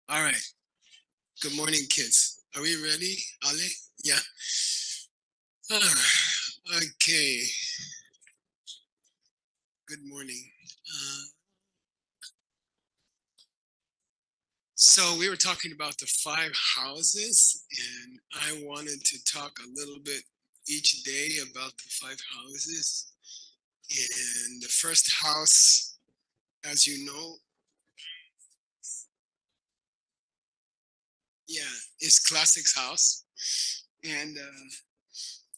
All right. Good morning, kids. Are we ready, Ale? Yeah. Okay. Good morning. Uh, so we were talking about the 5 houses, and I wanted to talk a little bit each day about the 5 houses. And the first house, as you know, yeah, is Classic's house. And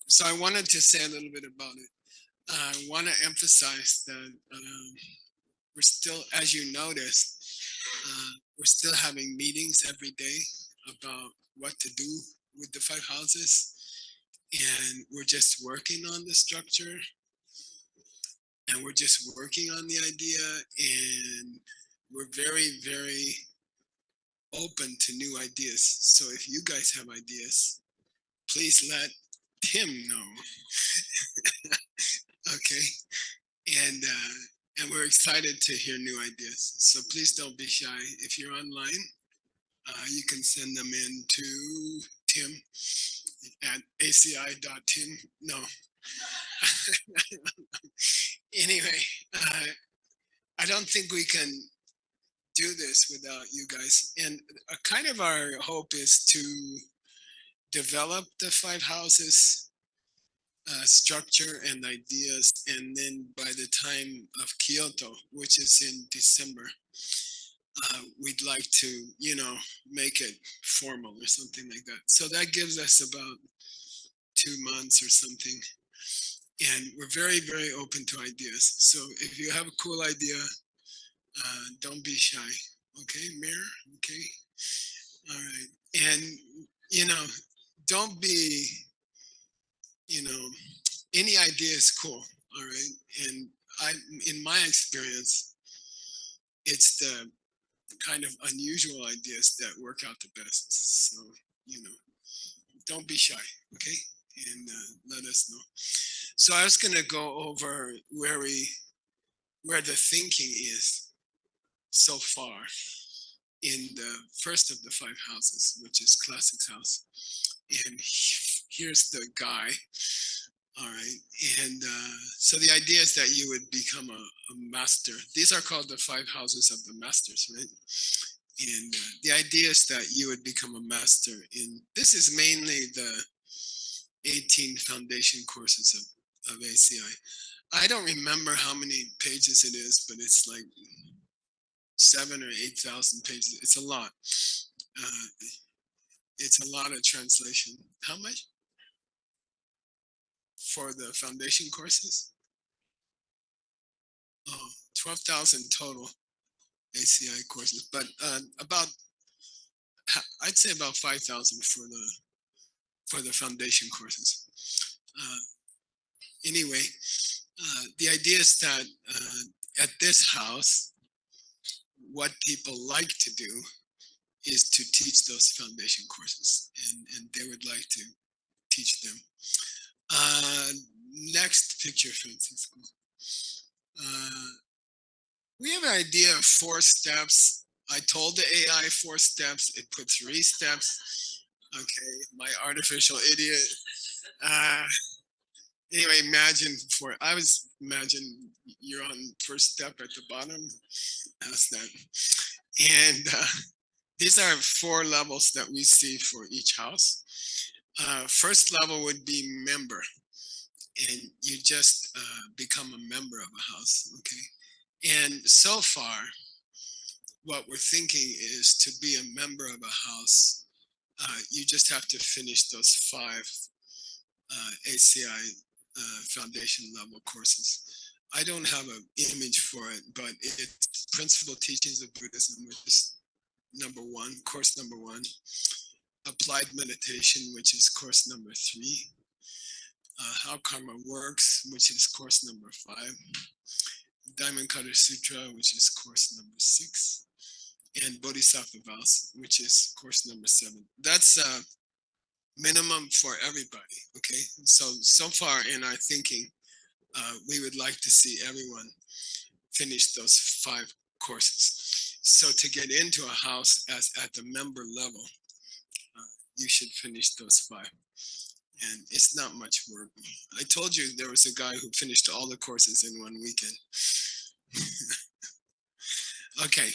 so I wanted to say a little bit about it. I want to emphasize that we're still, as you noticed, we're still having meetings every day about what to do with the 5 houses. And we're just working on the structure, and we're just working on the idea. And we're very, very open to new ideas. So if you guys have ideas, please let Tim know. Okay. And we're excited to hear new ideas. So please don't be shy. If you're online, you can send them in to Tim at aci.tim. No. Anyway, I don't think we can do this without you guys. And kind of our hope is to develop the 5 houses structure and ideas. And then by the time of Kyoto, which is in December, we'd like to, make it formal or something like that. So that gives us about 2 months or something. And we're very, very open to ideas. So if you have a cool idea, don't be shy. Okay, Mayor? Okay. All right. And, you know, don't be, you know, any idea is cool. All right. And in my experience, it's the kind of unusual ideas that work out the best. So, you know, don't be shy. Okay. And let us know. So I was going to go over where the thinking is so far in the first of the 5 houses, which is Classic's house. And here's the guy. All right. And so the idea is that you would become a master. These are called the 5 houses of the masters, right? And the idea is that you would become a master in, this is mainly the 18 foundation courses of ACI. I don't remember how many pages it is, but it's like 7 or 8,000 pages. It's a lot. Uh, it's a lot of translation. How much for the foundation courses? Oh, 12,000 total ACI courses, but about, I'd say about 5,000 for the foundation courses. Uh, anyway, the idea is that at this house, what people like to do is to teach those foundation courses, and they would like to teach them. Next picture, Francisco. We have an idea of 4 steps. I told the AI 4 steps. It put 3 steps. Okay, my artificial idiot. Anyway, imagine you're on first step at the bottom. How's that? And these are 4 levels that we see for each house. First level would be member, and you just become a member of a house. Okay, And so far, what we're thinking is to be a member of a house, you just have to finish those 5 ACI foundation level courses. I don't have an image for it, but it's Principal Teachings of Buddhism, which is course number 1. Applied Meditation, which is course number 3. How Karma Works, which is course number 5. Diamond Cutter Sutra, which is course number 6. And Bodhisattva Vows, which is course number 7. That's minimum for everybody. Okay, so far in our thinking, we would like to see everyone finish those 5 courses. So to get into a house as at the member level, you should finish those 5. And it's not much work. I told you there was a guy who finished all the courses in 1 weekend. Okay,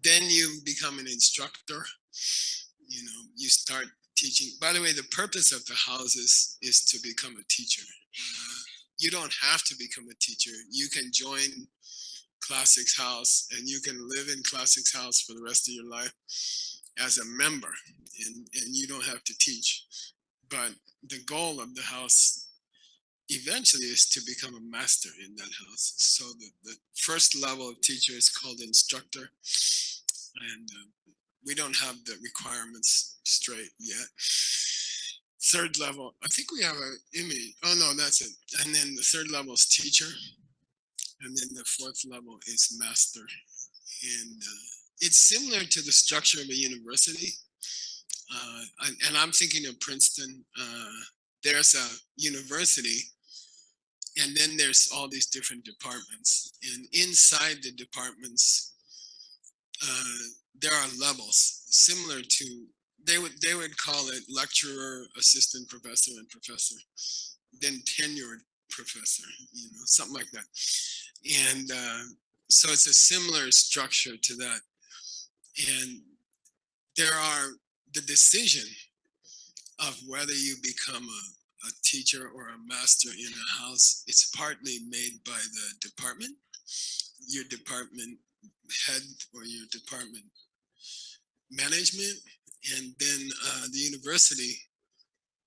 then you become an instructor. You start teaching. By the way, the purpose of the houses is to become a teacher. You don't have to become a teacher. You can join Classics House and you can live in Classics House for the rest of your life as a member, and you don't have to teach. But the goal of the house eventually is to become a master in that house. So the first level of teacher is called instructor, and we don't have the requirements straight yet. Third level, I think we have an image. Oh no, that's it. And then the third level is teacher, and then the 4th level is master. And it's similar to the structure of a university. And I'm thinking of Princeton. There's a university, and then there's all these different departments. And inside the departments, there are levels similar to, they would call it lecturer, assistant professor, and professor. Then tenured professor, something like that. And so it's a similar structure to that. And there are the decision of whether you become a teacher or a master in a house. It's partly made by the department, your department head or your department management, and then the university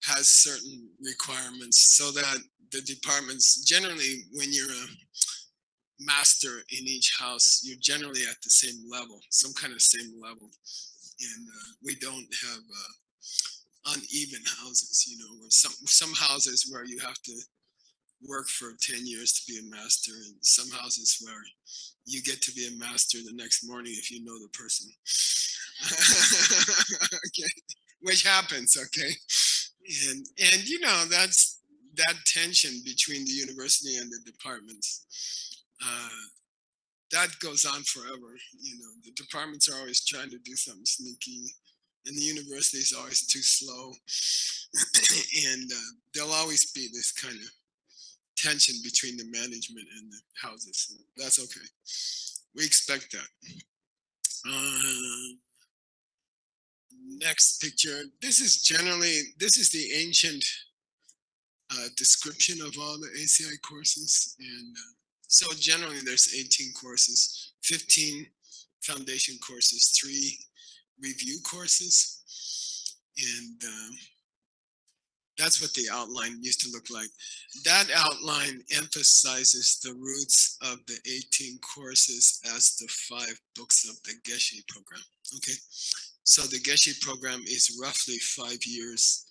has certain requirements so that the departments, generally when you're a master in each house, you're generally at the same level, some kind of same level. And we don't have uneven houses, or some houses where you have to work for 10 years to be a master, and some houses where you get to be a master the next morning if you know the person. Okay, which happens. Okay, and that's that tension between the university and the departments. That goes on forever. The departments are always trying to do something sneaky, and the university is always too slow. And there'll always be this kind of tension between the management and the houses. That's okay. We expect that. Next picture. This is the ancient description of all the ACI courses. And so generally there's 18 courses, 15 foundation courses, 3 review courses. And that's what the outline used to look like. That outline emphasizes the roots of the 18 courses as the 5 books of the Geshe program. Okay, so the Geshe program is roughly 5 years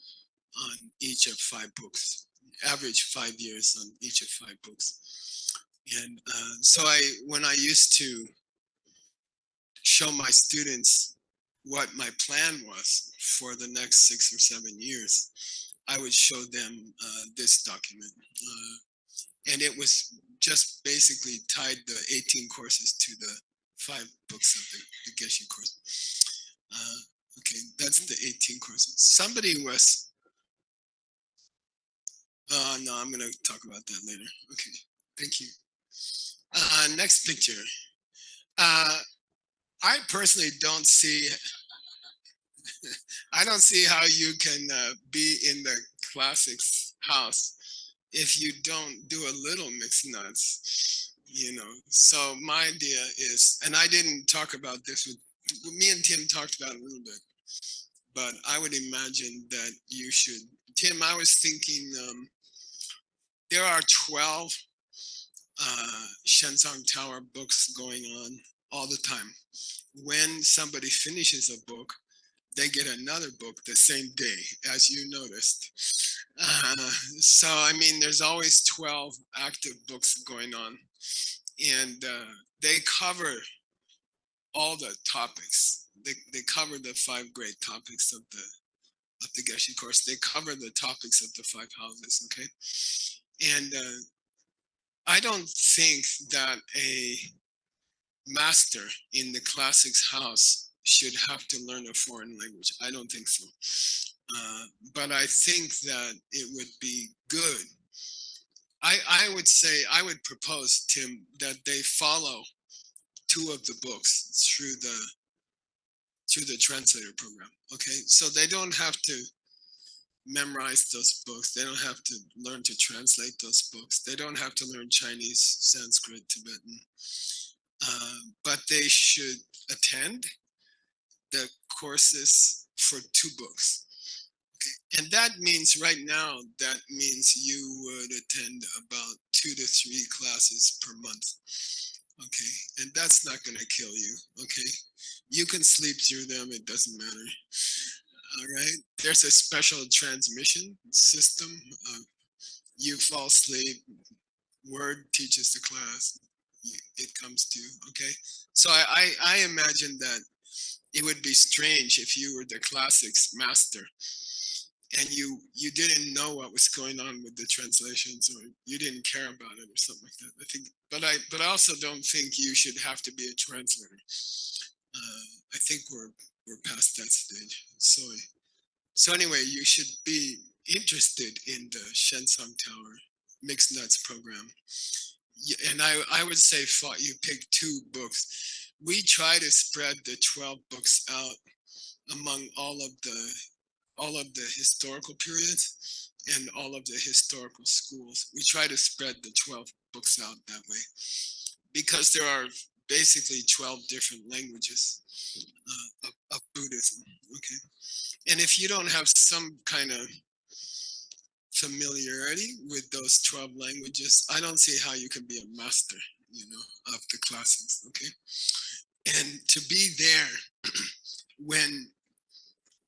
on each of 5 books, average 5 years on each of 5 books. And so when I used to show my students what my plan was for the next 6 or 7 years, I would show them this document. And it was just basically tied the 18 courses to the 5 books of the Geshe course. Okay, that's the 18 courses. Somebody was, no, I'm gonna talk about that later. Okay, thank you. Next picture. I personally don't see, I don't see how you can be in the classics house if you don't do a little mixed nuts. So my idea is, and I didn't talk about this with me and Tim talked about it a little bit, but I would imagine that you should, Tim. I was thinking there are 12 Shenzong Tower books going on all the time. When somebody finishes a book, they get another book the same day, as you noticed. Uh, so, I mean, there's always 12 active books going on, and they cover all the topics. They cover the five great topics of the Geshe course. They cover the topics of the five houses, okay? And I don't think that a master in the classics house should have to learn a foreign language. I don't think so. But I think that it would be good. I would say, I would propose, Tim, that they follow two of the books through the translator program. Okay, so they don't have to memorize those books. They don't have to learn to translate those books. They don't have to learn Chinese, Sanskrit, Tibetan. But they should attend the courses for two books. Okay. And that means right now, that means you would attend about 2 to 3 classes per month. Okay. And that's not going to kill you. Okay. You can sleep through them. It doesn't matter. All right. There's a special transmission system. You fall asleep, Word teaches the class, it comes to, okay? So I imagine that it would be strange if you were the classics master and you didn't know what was going on with the translations, or you didn't care about it or something like that. I think, but I also don't think you should have to be a translator. I think we're past that stage. So anyway, you should be interested in the Shensong Tower Mixed Nuts program. And I would say you pick two books. We try to spread the 12 books out among all of the historical periods and all of the historical schools. We try to spread the 12 books out that way because there are basically 12 different languages of Buddhism. Okay. And if you don't have some kind of familiarity with those 12 languages, I don't see how you can be a master, of the classics, okay? And to be there when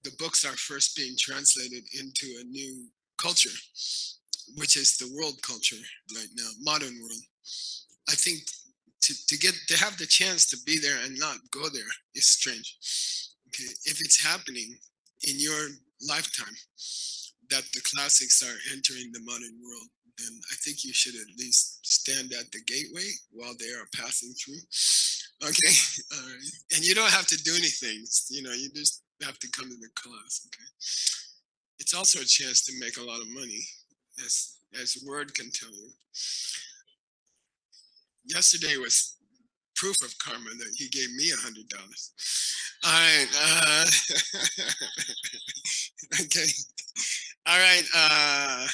the books are first being translated into a new culture, which is the world culture right now, modern world, I think to have the chance to be there and not go there is strange. Okay, if it's happening in your lifetime, that the classics are entering the modern world, then I think you should at least stand at the gateway while they are passing through. Okay, and you don't have to do anything. You just have to come to the class. Okay, it's also a chance to make a lot of money, as Word can tell you. Yesterday was proof of karma that he gave me $100. All right. Okay. All right.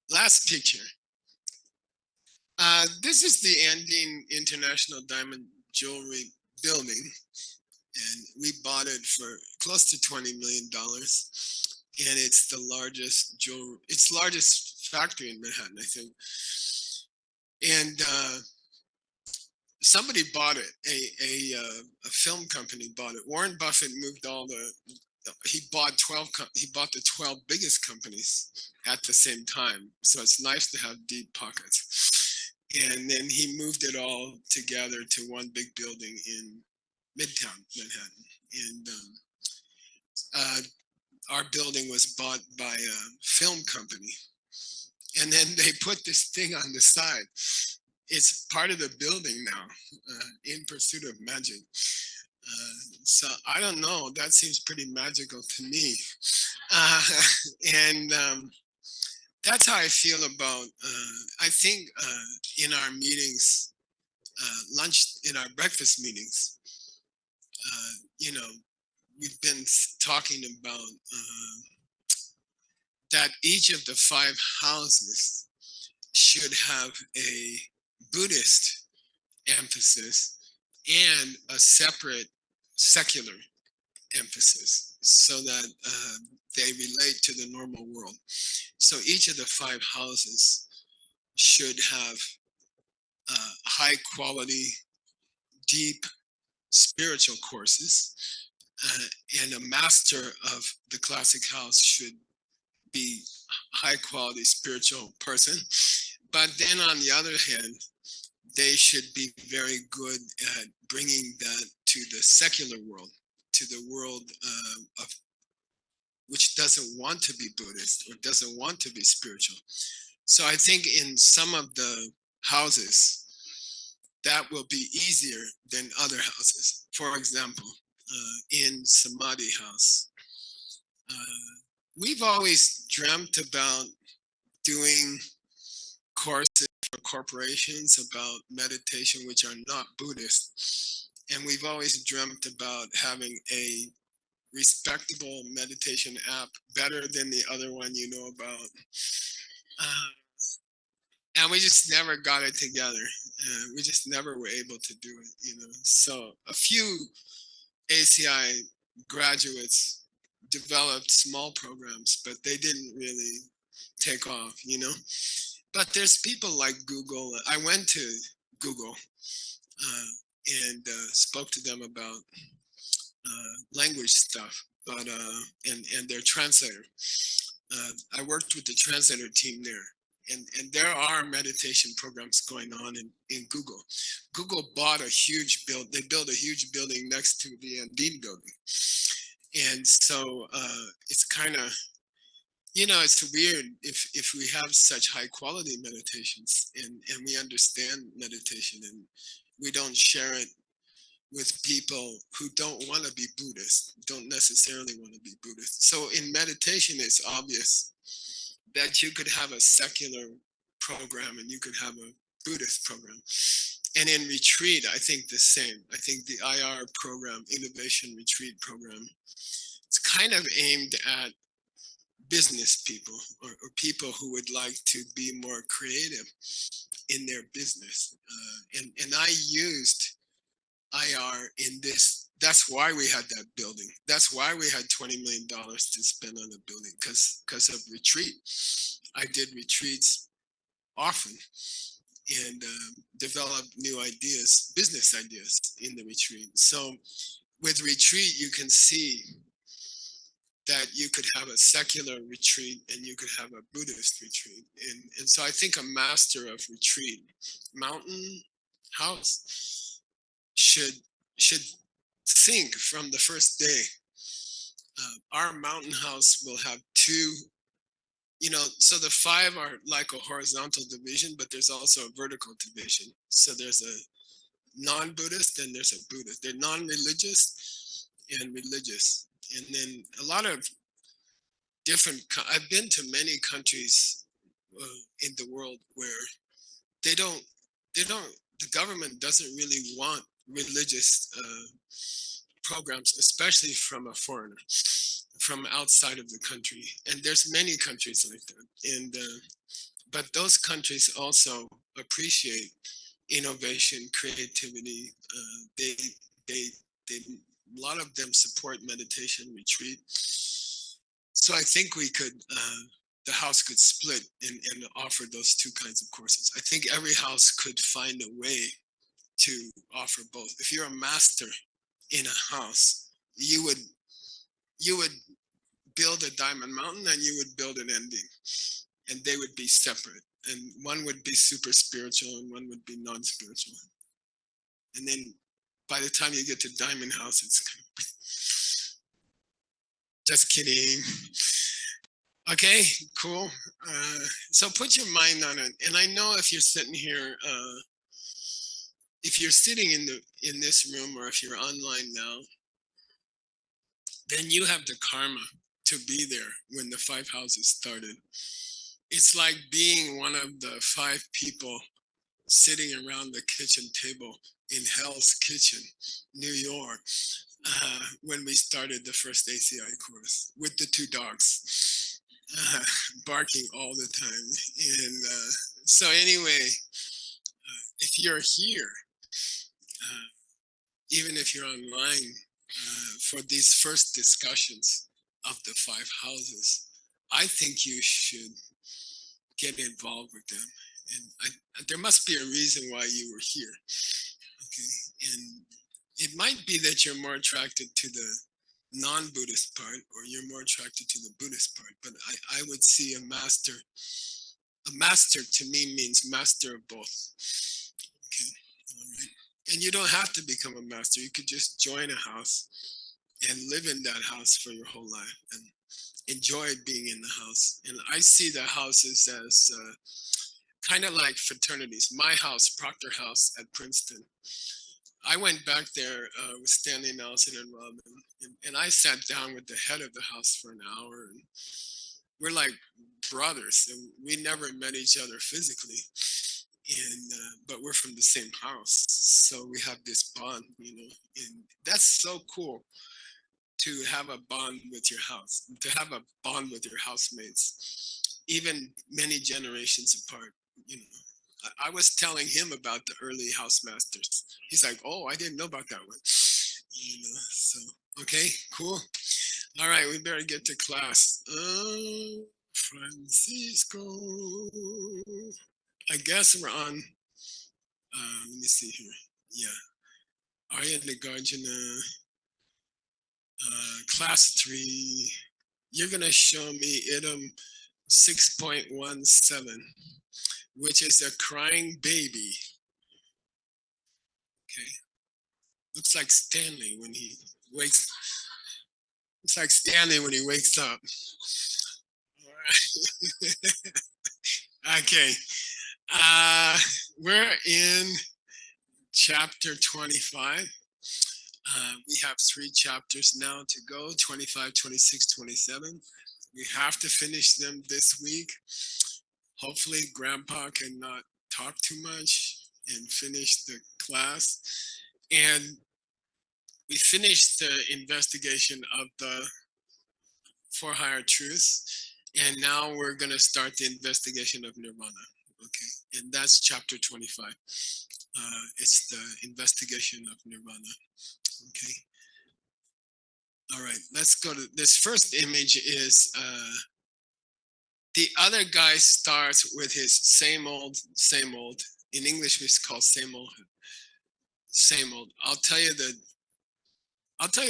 Last picture. This is the Andine International Diamond Jewelry building, and we bought it for close to $20 million. And it's the largest factory in Manhattan, I think. And somebody bought it. A film company bought it. Warren Buffett moved he bought the 12 biggest companies at the same time. So it's nice to have deep pockets. And then he moved it all together to one big building in Midtown Manhattan. And our building was bought by a film company. And then they put this thing on the side. It's part of the building now, In Pursuit of Magic. So I don't know, that seems pretty magical to me. And that's how I feel about, I think in our meetings, in our breakfast meetings, we've been talking about that each of the five houses should have a Buddhist emphasis and a separate secular emphasis so that they relate to the normal world. So each of the 5 houses should have high quality, deep spiritual courses, and a master of the classic house should be high quality spiritual person. But then on the other hand, they should be very good at bringing that to the secular world, to the world of which doesn't want to be Buddhist or doesn't want to be spiritual. So I think in some of the houses, that will be easier than other houses. For example, in Samadhi House, we've always dreamt about doing courses for corporations about meditation which are not Buddhist. And we've always dreamt about having a respectable meditation app better than the other one you know about. Uh, and we just never got it together. We just never were able to do it. So a few ACI graduates developed small programs, but they didn't really take off. But there's people like Google. I went to Google and spoke to them about language stuff, but and their translator. I worked with the translator team there, and there are meditation programs going on in Google. Google bought a huge build. They built a huge building next to the Dean building, and so it's kind of it's weird if we have such high quality meditations and we understand meditation and we don't share it with people who don't want to be Buddhist, don't necessarily want to be Buddhist. So in meditation, it's obvious that you could have a secular program and you could have a Buddhist program. And in retreat, I think the same. I think the IR program, Innovation Retreat Program, it's kind of aimed at business people or people who would like to be more creative in their business. And I used IR in this. That's why we had that building. That's why we had $20 million to spend on the building because of retreat. I did retreats often and developed new ideas, business ideas in the retreat. So with retreat, you can see that you could have a secular retreat and you could have a Buddhist retreat. And so I think a master of retreat, mountain house, should think from the first day. Our mountain house will have two, so the 5 are like a horizontal division, but there's also a vertical division. So there's a non-Buddhist and there's a Buddhist. They're non-religious and religious. And then a lot of I've been to many countries in the world where they don't, the government doesn't really want religious programs, especially from a foreigner, from outside of the country. And there's many countries like that. And but those countries also appreciate innovation, creativity. They a lot of them support meditation retreat. So I think the house could split and offer those two kinds of courses. I think every house could find a way to offer both. If you're a master in a house, you would build a diamond mountain and you would build an ending, and they would be separate. And one would be super spiritual and one would be non-spiritual. And then by the time you get to Diamond House, it's kind of, just kidding. Okay, cool. So put your mind on it. And I know if you're sitting here, if you're sitting in this room or if you're online now, then you have the karma to be there when the 5 houses started. It's like being one of the 5 people sitting around the kitchen table in Hell's Kitchen, New York, when we started the first ACI course with the 2 dogs barking all the time. And so anyway, if you're here, even if you're online, for these first discussions of the 5 houses, I think you should get involved with them. And there must be a reason why you were here. Okay. And it might be that you're more attracted to the non-Buddhist part, or you're more attracted to the Buddhist part. But I would see a master. A master to me means master of both. Okay. All right. And you don't have to become a master. You could just join a house and live in that house for your whole life and enjoy being in the house. And I see the houses as kind of like fraternities. My house, Proctor House at Princeton. I went back there with Stanley Nelson and Robin, and I sat down with the head of the house for an hour. And we're like brothers, and we never met each other physically. And but we're from the same house, so we have this bond, and that's so cool to have a bond with your house, to have a bond with your housemates, even many generations apart. You know, I was telling him about the early housemasters. He's like, "Oh, I didn't know about that one." So okay, cool. All right, we better get to class. Francisco. I guess we're on. Let me see here. Yeah, Arya Nagarjuna, class 3. You're gonna show me item 6.17, which is a crying baby. Okay, looks like Stanley when he wakes. Looks like Stanley when he wakes up. All right. Okay. We're in chapter 25. We have 3 chapters now to go, 25, 26, 27. We have to finish them this week. Hopefully Grandpa can not talk too much and finish the class. And we finished the investigation of the 4 higher truths. And now we're going to start the investigation of nirvana. Okay. And that's chapter 25. It's the investigation of nirvana. Okay. All right, let's go to this first image. Is the other guy starts with his same old, same old. In English, it's called same old, same old. I'll tell you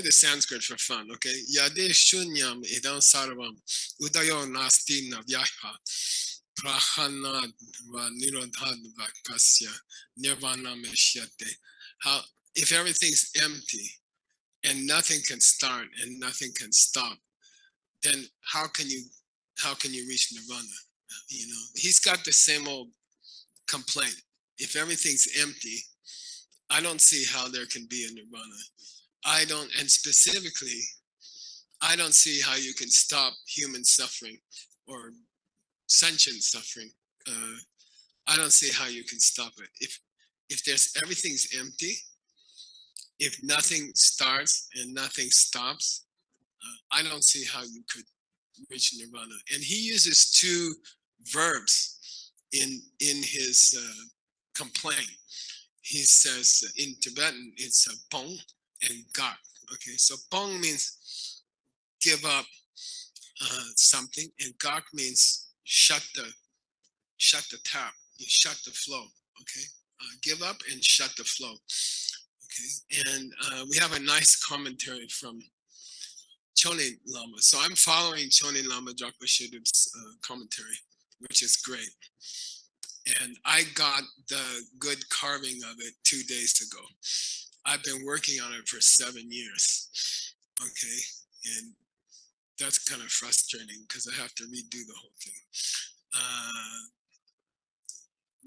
the Sanskrit for fun. Okay. Yade shunyam idam sarvam udayo nasti navyaya prahanad va nirodhad vakasya nirvana meshyate. How if everything's empty and nothing can start and nothing can stop, then how can you reach nirvana? He's got the same old complaint. If everything's empty, I don't see how there can be a nirvana. And specifically, I don't see how you can stop human suffering or sentient suffering. I don't see how you can stop it. If there's everything's empty, if nothing starts and nothing stops, I don't see how you could reach nirvana. And he uses 2 verbs in his complaint. He says in Tibetan it's a bong and gak. Okay, so bong means give up something, and gak means shut the tap, you shut the flow. Okay, give up and shut the flow. Okay, and we have a nice commentary from Chonin Lama. So I'm following Chonin Lama Drakpa Shudup's commentary, which is great. And I got the good carving of it 2 days ago. I've been working on it for 7 years. Okay. And that's kind of frustrating because I have to redo the whole thing.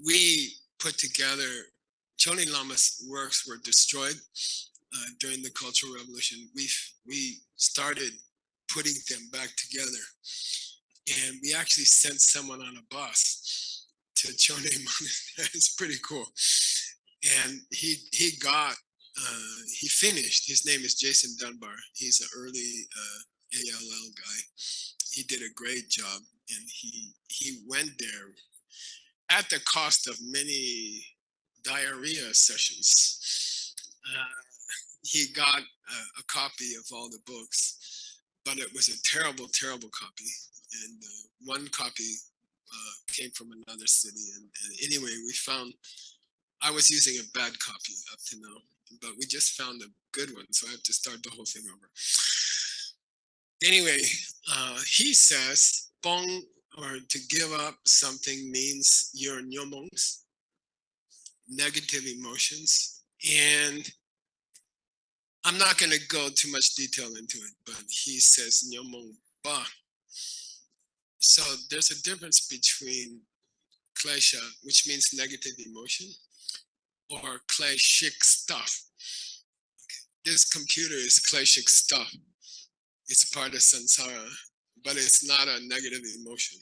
We put together, Chonin Lama's works were destroyed during the Cultural Revolution. We started putting them back together. And we actually sent someone on a bus to Chonin Monastery. It's pretty cool. And he finished. His name is Jason Dunbar. He's an early ALL guy. He did a great job, and he went there at the cost of many diarrhea sessions. he got a copy of all the books, but it was a terrible, terrible copy. And one copy came from another city. And anyway, we found, I was using a bad copy up to now, but we just found a good one. So I have to start the whole thing over. Anyway, he says, Bong, or to give up something means your nyomongs, negative emotions. And I'm not going to go too much detail into it, but he says nyomong ba. So there's a difference between klesha, which means negative emotion, or kleshik stuff. This computer is kleshik stuff. It's part of samsara, but it's not a negative emotion,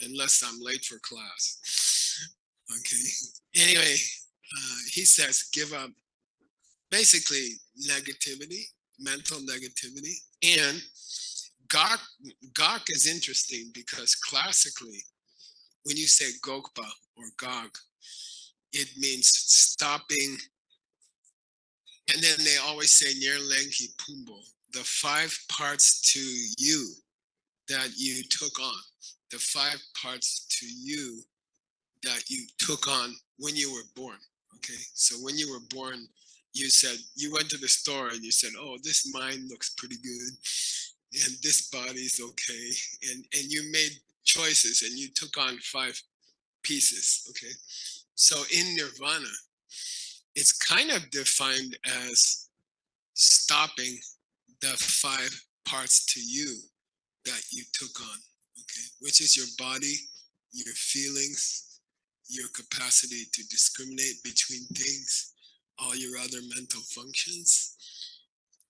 unless I'm late for class. Okay. Anyway, he says give up basically negativity, mental negativity, and gok is interesting because classically, when you say gokpa or gog, it means stopping. And then they always say nyer lenki pumbo, the 5 parts to you that you took on, the 5 parts to you that you took on when you were born. Okay, so when you were born, you said, you went to the store and you said, oh, this mind looks pretty good and this body's okay, and you made choices and you took on 5 pieces. Okay, so in nirvana, it's kind of defined as stopping the 5 parts to you that you took on. Okay, which is your body, your feelings, your capacity to discriminate between things, all your other mental functions,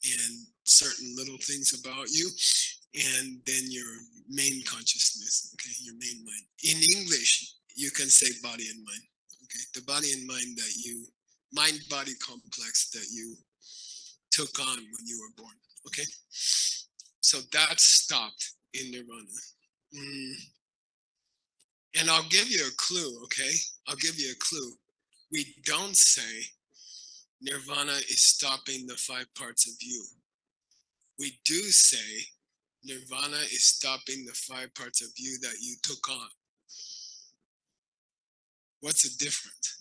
and certain little things about you, and then your main consciousness, okay, your main mind. In English, you can say body and mind, okay, the body and mind that you, mind-body complex that you took on when you were born, okay? So that stopped in nirvana. And I'll give you a clue, okay? I'll give you a clue. We don't say nirvana is stopping the 5 parts of you. We do say nirvana is stopping the 5 parts of you that you took on. What's the difference?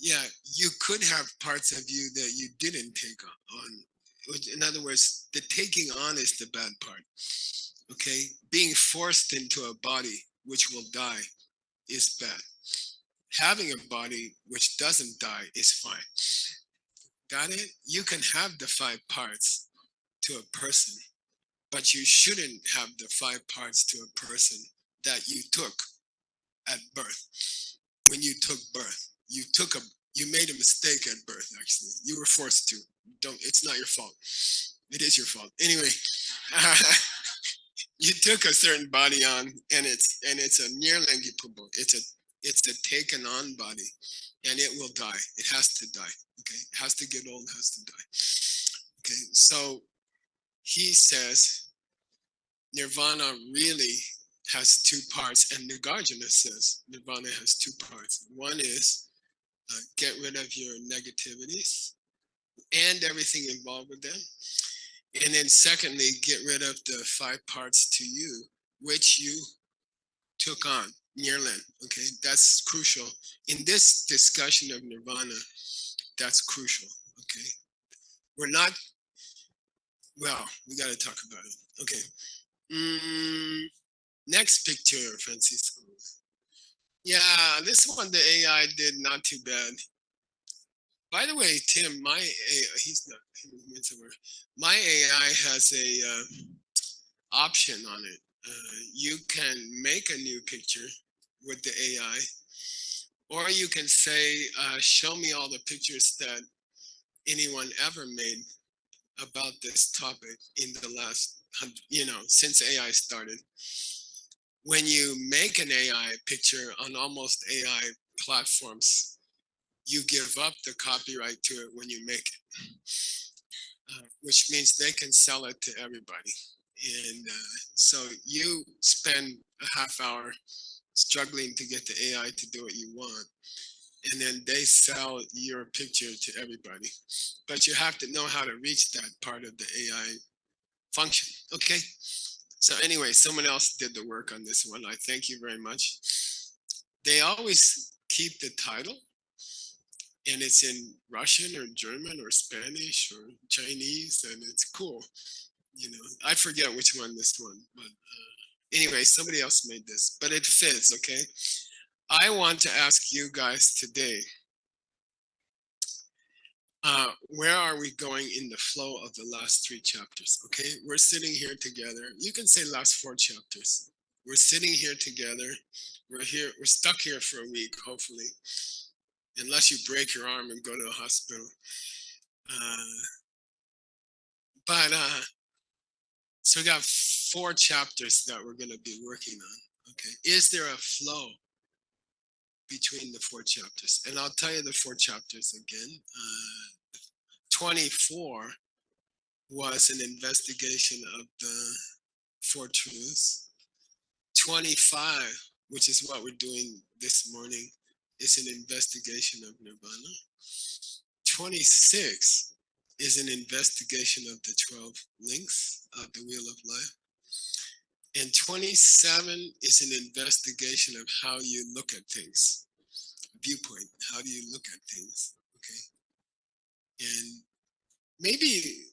Yeah, you could have parts of you that you didn't take on. In other words, the taking on is the bad part. Okay, being forced into a body which will die is bad. Having a body which doesn't die is fine. Got it? You can have the 5 parts to a person, but you shouldn't have the 5 parts to a person that you took at birth. When you took birth, you made a mistake at birth. Actually, you were forced to. Don't. It's not your fault. It is your fault. Anyway, you took a certain body on, and it's a nirlengi pubo. It's a taken on body, and it will die. It has to die. Okay, it has to get old. It has to die. Okay, so he says nirvana really has 2 parts, and Nagarjuna says nirvana has 2 parts. One is get rid of your negativities and everything involved with them. And then secondly, get rid of the 5 parts to you, which you took on, Nirlan. Okay, that's crucial. In this discussion of nirvana, that's crucial. Okay, we're not, well, we got to talk about it. Okay. Next picture, Francisco. Yeah, this one the AI did not too bad. By the way, Tim, my AI, he's not, my AI has a option on it. You can make a new picture with the AI, or you can say, show me all the pictures that anyone ever made about this topic in the last, since AI started. When you make an AI picture on almost AI platforms, you give up the copyright to it when you make it, which means they can sell it to everybody. And so you spend a half hour struggling to get the AI to do what you want. and then they sell your picture to everybody. But you have to know how to reach that part of the AI function. Okay. So anyway, someone else did the work on this one. I thank you very much. They always keep the title, and it's in Russian or German or Spanish or Chinese, and it's cool. You know, I forget which one this one, but anyway, somebody else made this, but it fits. Okay. I want to ask you guys today, where are we going in the flow of the last 3 chapters? Okay, we're sitting here together. You can say last 4 chapters. We're sitting here together. We're stuck here for a week, hopefully, unless you break your arm and go to a hospital. Uh, but so we got 4 chapters that we're going to be working on. Okay, is there a flow between the 4 chapters? And I'll tell you the 4 chapters again. 24 was an investigation of the 4 truths. 25, which is what we're doing this morning, is an investigation of nirvana. 26 is an investigation of the 12 links of the wheel of life. And 27 is an investigation of how you look at things, viewpoint. How do you look at things? Okay. And maybe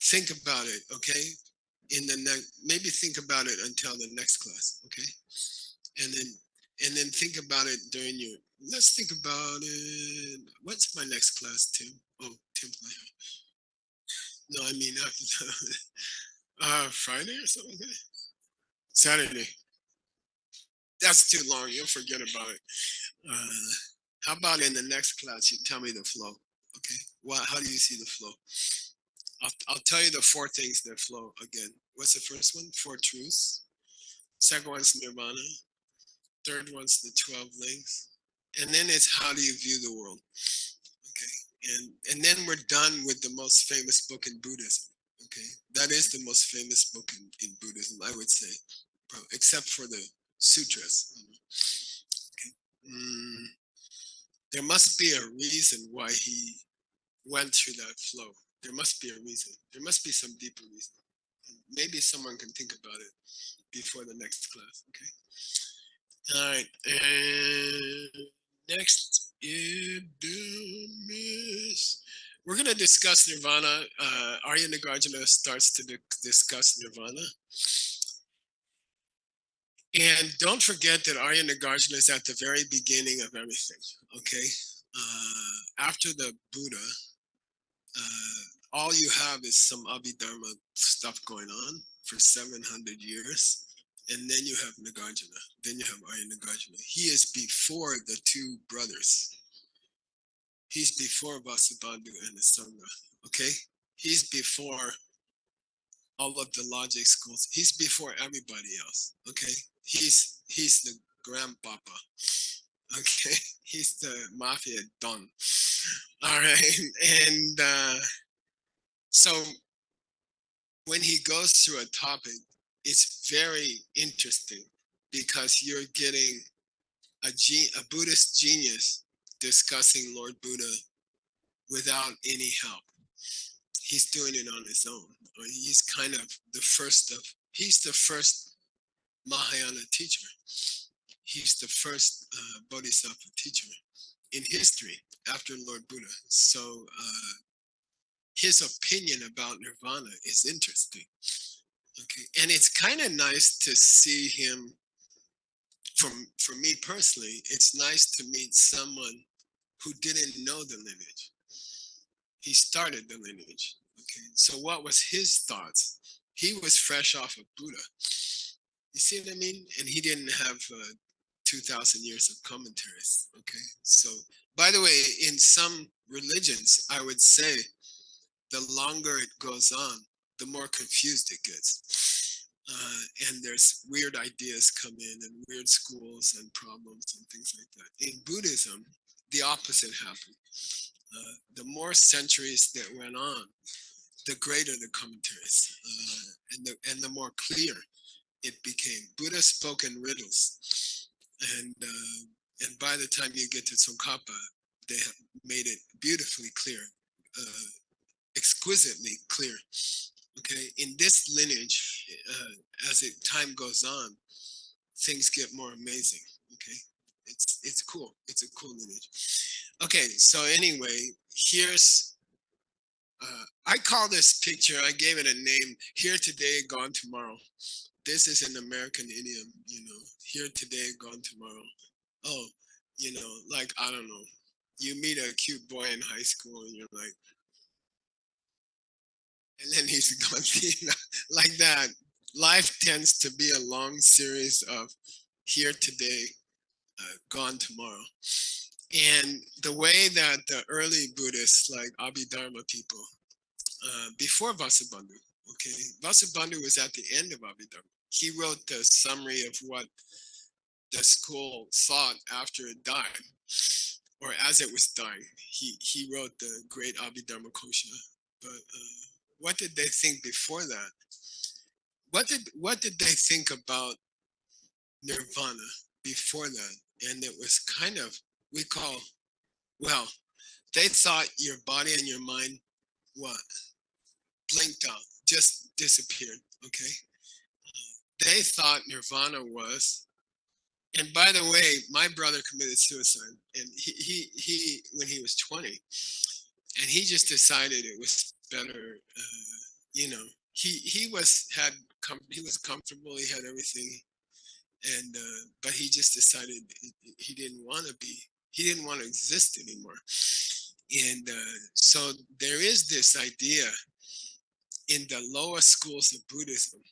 think about it, okay? Maybe think about it until the next class, okay? And then think about it during your. Let's think about it. What's my next class, Tim? Oh, Tim. No, I mean after Friday or something. Okay? Saturday. That's too long. You'll forget about it. How about in the next class you tell me the flow? Okay. How do you see the flow? I'll tell you the 4 things that flow again. What's the first one? 4 truths. Second one's nirvana. Third one's the 12 links. And then it's how do you view the world? Okay. And then we're done with the most famous book in Buddhism. Okay. That is the most famous book in Buddhism, I would say, except for the sutras. Okay. There must be a reason why he went through that flow. There must be a reason. There must be some deeper reason. Maybe someone can think about it before the next class. Okay. All right. And next is we're going to discuss nirvana. Arya Nagarjuna starts to discuss nirvana. And don't forget that Arya Nagarjuna is at the very beginning of everything. Okay. After the Buddha, all you have is some Abhidharma stuff going on for 700 years. And then you have Nagarjuna. Then you have Arya Nagarjuna. He is before the 2 brothers. He's before Vasubandhu and the Sangha. Okay? He's before all of the logic schools. He's before everybody else. Okay? He's the grandpapa. Okay? He's the mafia don. All right? And so when he goes through a topic, it's very interesting because you're getting a Buddhist genius discussing Lord Buddha without any help. He's doing it on his own. He's kind of he's the first Mahayana teacher. He's the first Bodhisattva teacher in history after Lord Buddha. So his opinion about nirvana is interesting. Okay, and it's kind of nice to see him. For me personally, it's nice to meet someone who didn't know the lineage. He started the lineage. Okay, so what was his thoughts? He was fresh off of Buddha. You see what I mean? And he didn't have 2,000 years of commentaries. Okay, so by the way, in some religions, I would say the longer it goes on, the more confused it gets. And there's weird ideas come in and weird schools and problems and things like that. In Buddhism, the opposite happened. The more centuries that went on, the greater the commentaries, and the more clear it became. Buddha spoke in riddles, and And by the time you get to Tsongkhapa, they have made it beautifully clear, exquisitely clear. Okay, in this lineage, as time goes on, things get more amazing. Okay, it's cool. It's a cool lineage. Okay, so anyway, here's I call this picture. I gave it a name. Here today, gone tomorrow. This is an American idiom. Here today, gone tomorrow. Oh, like I don't know. You meet a cute boy in high school, and you're like, and then he's gone. Like that. Life tends to be a long series of here today, gone tomorrow. And the way that the early Buddhists, like Abhidharma people, before Vasubandhu, okay, Vasubandhu was at the end of Abhidharma. He wrote the summary of what the school thought after it died, or as it was dying. He wrote the great Abhidharma Kosha. But what did they think before that? What did they think about nirvana before that? And it was kind of, we call, well, they thought your body and your mind, what? Blinked out, just disappeared. Okay. They thought nirvana was, and by the way, my brother committed suicide, and he when he was 20, and he just decided it was better. You know, he was comfortable. He had everything, and but he just decided he didn't want to be. He didn't want to exist anymore. And so there is this idea in the lower schools of Buddhism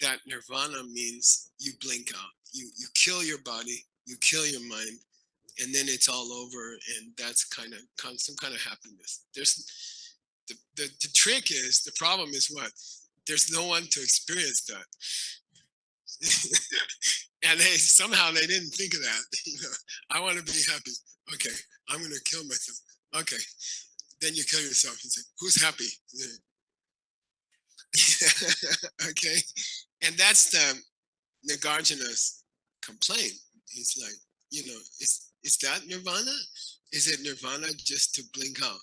that nirvana means you blink out, you kill your body, you kill your mind, and then it's all over, and that's kind of some kind of happiness. There's the trick is, the problem is what? There's no one to experience that. And somehow they didn't think of that. I want to be happy. Okay, I'm going to kill myself. Okay, then you kill yourself and say, who's happy? Okay, and that's the Nagarjuna's complaint. He's like, is that nirvana? Is it nirvana just to blink out?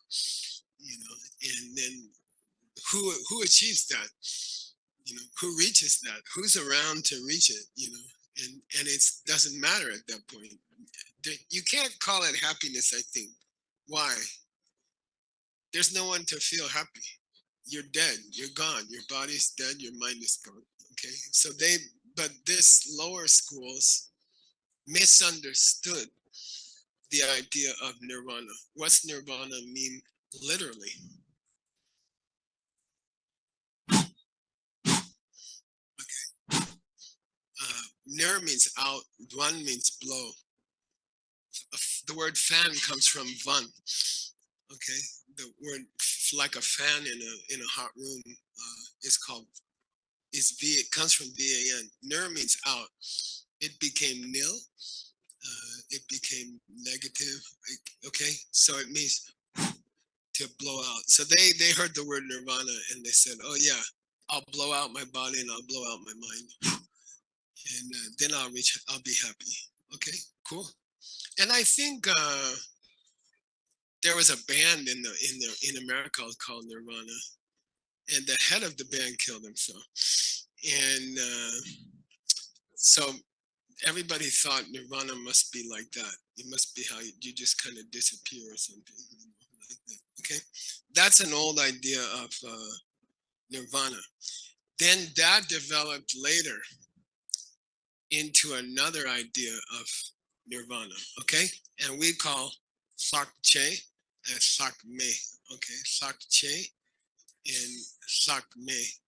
And then who achieves that? Who reaches that? Who's around to reach it? And it doesn't matter at that point. You can't call it happiness, I think. Why? There's no one to feel happy. You're dead. You're gone. Your body's dead. Your mind is gone. Okay. But this lower schools misunderstood the idea of nirvana. What's nirvana mean literally? Okay. Nir means out. Van means blow. The word fan comes from van. Okay. The word like a fan in a hot room is called it comes from van. Nir means out. It became nil. It became negative. Okay, so it means to blow out. So they heard the word nirvana and they said, "Oh yeah, I'll blow out my body and I'll blow out my mind, and then I'll be happy." Okay, cool. And I think there was a band in America called Nirvana, and the head of the band killed himself, and so everybody thought nirvana must be like that. It must be how you just kind of disappear or something. Like that. Okay, that's an old idea of nirvana. Then that developed later into another idea of nirvana. Okay, and we call sakche and sakme. Okay, sakche and sakme.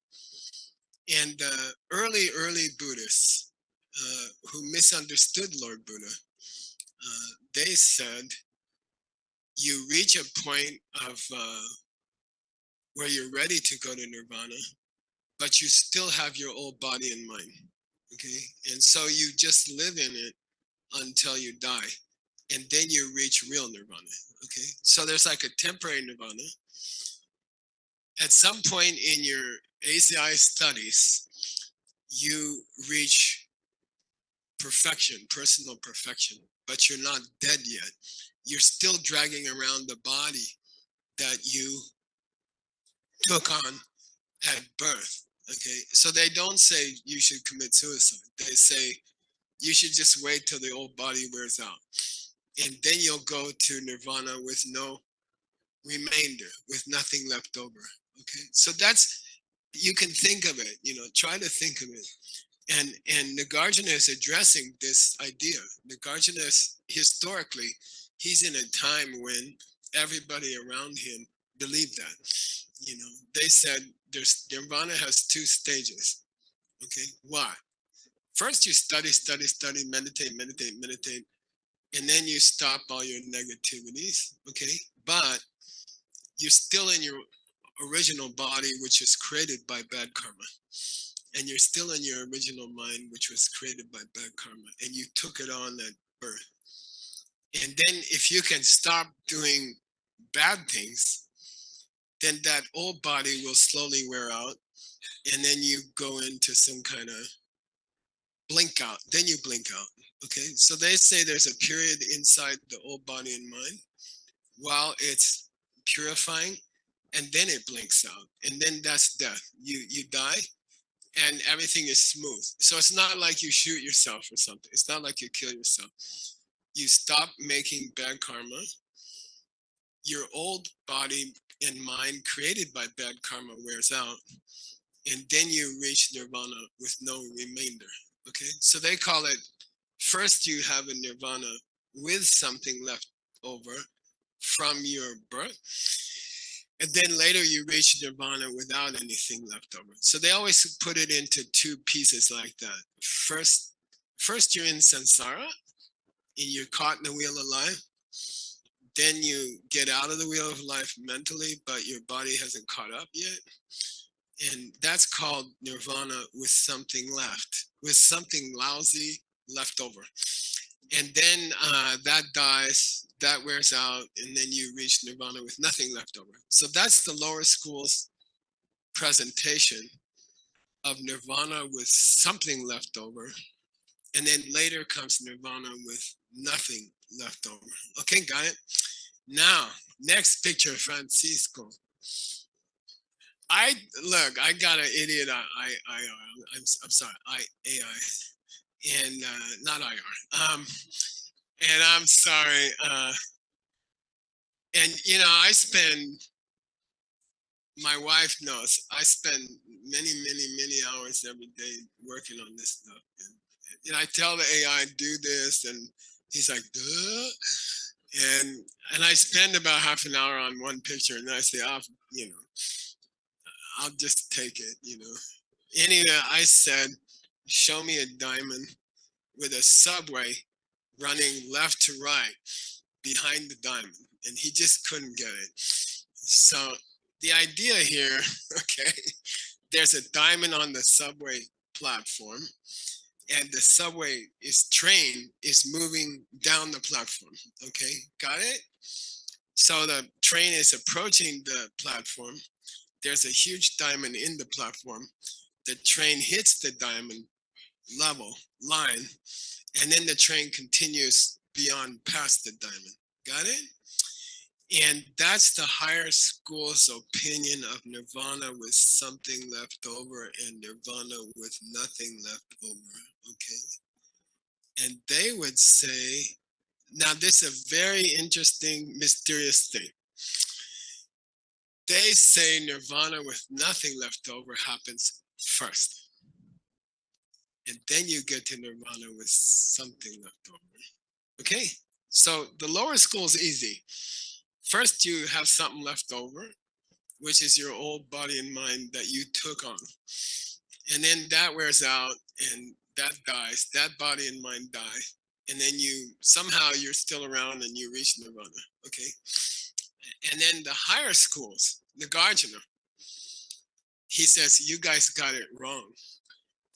And the early Buddhists who misunderstood Lord Buddha, they said you reach a point of where you're ready to go to nirvana, but you still have your old body and mind. Okay, and so you just live in it until you die, and then you reach real nirvana. Okay, so there's like a temporary nirvana. At some point in your ACI studies, you reach perfection, personal perfection. but you're not dead yet. You're still dragging around the body that you took on at birth. Okay, so they don't say you should commit suicide. They say you should just wait till the old body wears out, and then you'll go to nirvana with no remainder, with nothing left over. Okay, so that's, you can think of it. Try to think of it. And Nagarjuna is addressing this idea. Nagarjuna is, historically, he's in a time when everybody around him believed that. They said there's nirvana has two stages. Okay, why? First, you study, meditate, meditate, meditate, and then you stop all your negativities. Okay, but you're still in your original body, which is created by bad karma. And you're still in your original mind, which was created by bad karma, and you took it on at birth. And then if you can stop doing bad things, then that old body will slowly wear out, and then you go into some kind of blink out. Then you blink out. Okay, so they say there's a period inside the old body and mind while it's purifying, and then it blinks out, and then that's death. You die, and everything is smooth. So it's not like you shoot yourself or something. It's not like you kill yourself. You stop making bad karma. Your old body and mind created by bad karma wears out, and then you reach nirvana with no remainder. Okay, so they call it, first you have a nirvana with something left over from your birth, and then later you reach nirvana without anything left over. So they always put it into two pieces like that. First you're in samsara, and you're caught in the wheel of life. Then you get out of the wheel of life mentally, but your body hasn't caught up yet. And that's called nirvana with something left, with something lousy left over. And then that dies, that wears out, and then you reach nirvana with nothing left over. So that's the lower school's presentation of nirvana with something left over. And then later comes nirvana with nothing left over. Okay, got it? Now, next picture, Francisco. I got an idiot. I'm sorry. AI, and not IR. And I'm sorry. And I spend. My wife knows I spend many, many, many hours every day working on this stuff. And I tell the AI do this, and he's like, duh. And I spend about half an hour on one picture, and then I say, I'll just take it. Anyway, I said, show me a diamond with a subway running left to right behind the diamond. And he just couldn't get it. So the idea here, okay, there's a diamond on the subway platform, and the subway train is moving down the platform. Okay, got it? So the train is approaching the platform. There's a huge diamond in the platform. The train hits the diamond level line, and then the train continues beyond past the diamond. Got it? And that's the higher school's opinion of nirvana with something left over and nirvana with nothing left over. Okay. And they would say, now this is a very interesting, mysterious thing. They say nirvana with nothing left over happens first. And then you get to nirvana with something left over. Okay. So the lower school is easy. First, you have something left over, which is your old body and mind that you took on. And then that wears out and that dies, that body and mind die. And then somehow you're still around and you reach nirvana. Okay. And then the higher schools, Nagarjuna, he says, you guys got it wrong.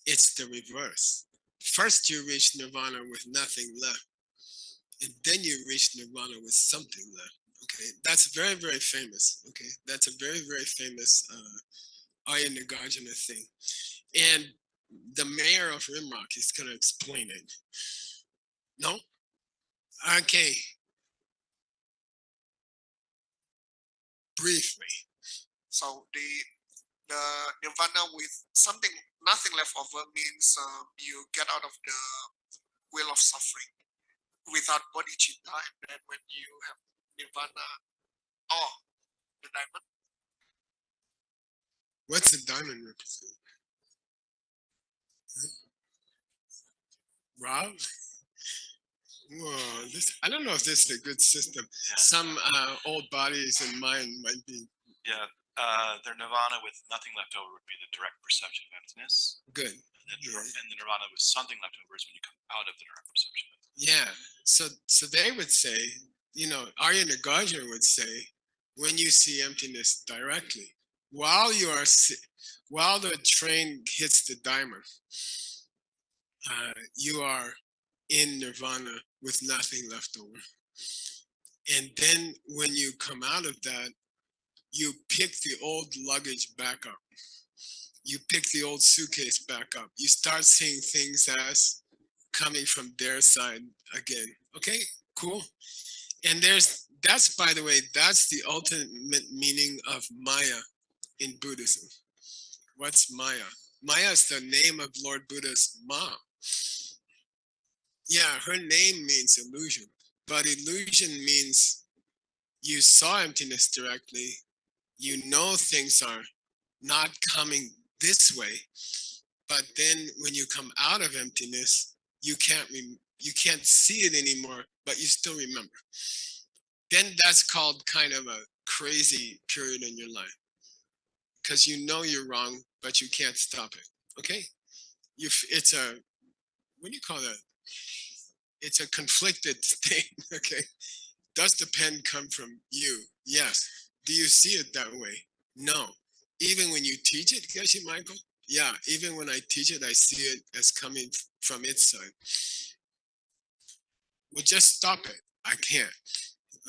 It's the reverse. First, you reach nirvana with nothing left. And then you reach nirvana with something left. Okay, that's very, very famous. Okay, that's a very, very famous Arya Nagarjuna thing. And the mayor of Rimrock is going to explain it. No? Okay, briefly. So the nirvana with something, nothing left over means you get out of the wheel of suffering without bodhicitta, and then when you have nirvana, oh, the diamond. What's the diamond represent? Rob? Whoa, I don't know if this is a good system. Yeah. Some old bodies in mind might be Yeah, their nirvana with nothing left over would be the direct perception of emptiness. good. And the nirvana with something left over is when you come out of the direct perception. Yeah. So they would say, Arya Nagarjuna would say, when you see emptiness directly, while while the train hits the diamond, you are in nirvana with nothing left over. And then when you come out of that, you pick the old luggage back up. You pick the old suitcase back up. You start seeing things as coming from their side again. Okay, cool. And that's, by the way, that's the ultimate meaning of Maya in Buddhism. What's Maya? Maya is the name of Lord Buddha's mom. Yeah, her name means illusion, but illusion means you saw emptiness directly. You know things are not coming this way, but then when you come out of emptiness, you can't see it anymore, but you still remember. Then that's called kind of a crazy period in your life, because you know you're wrong, but you can't stop it. Okay, it's a, what do you call that? It's a conflicted thing. Okay, does the pen come from you? Yes. Do you see it that way? No. Even when you teach it, Geshe Michael? Yeah, even when I teach it, I see it as coming from its side. Well, just stop it. I can't.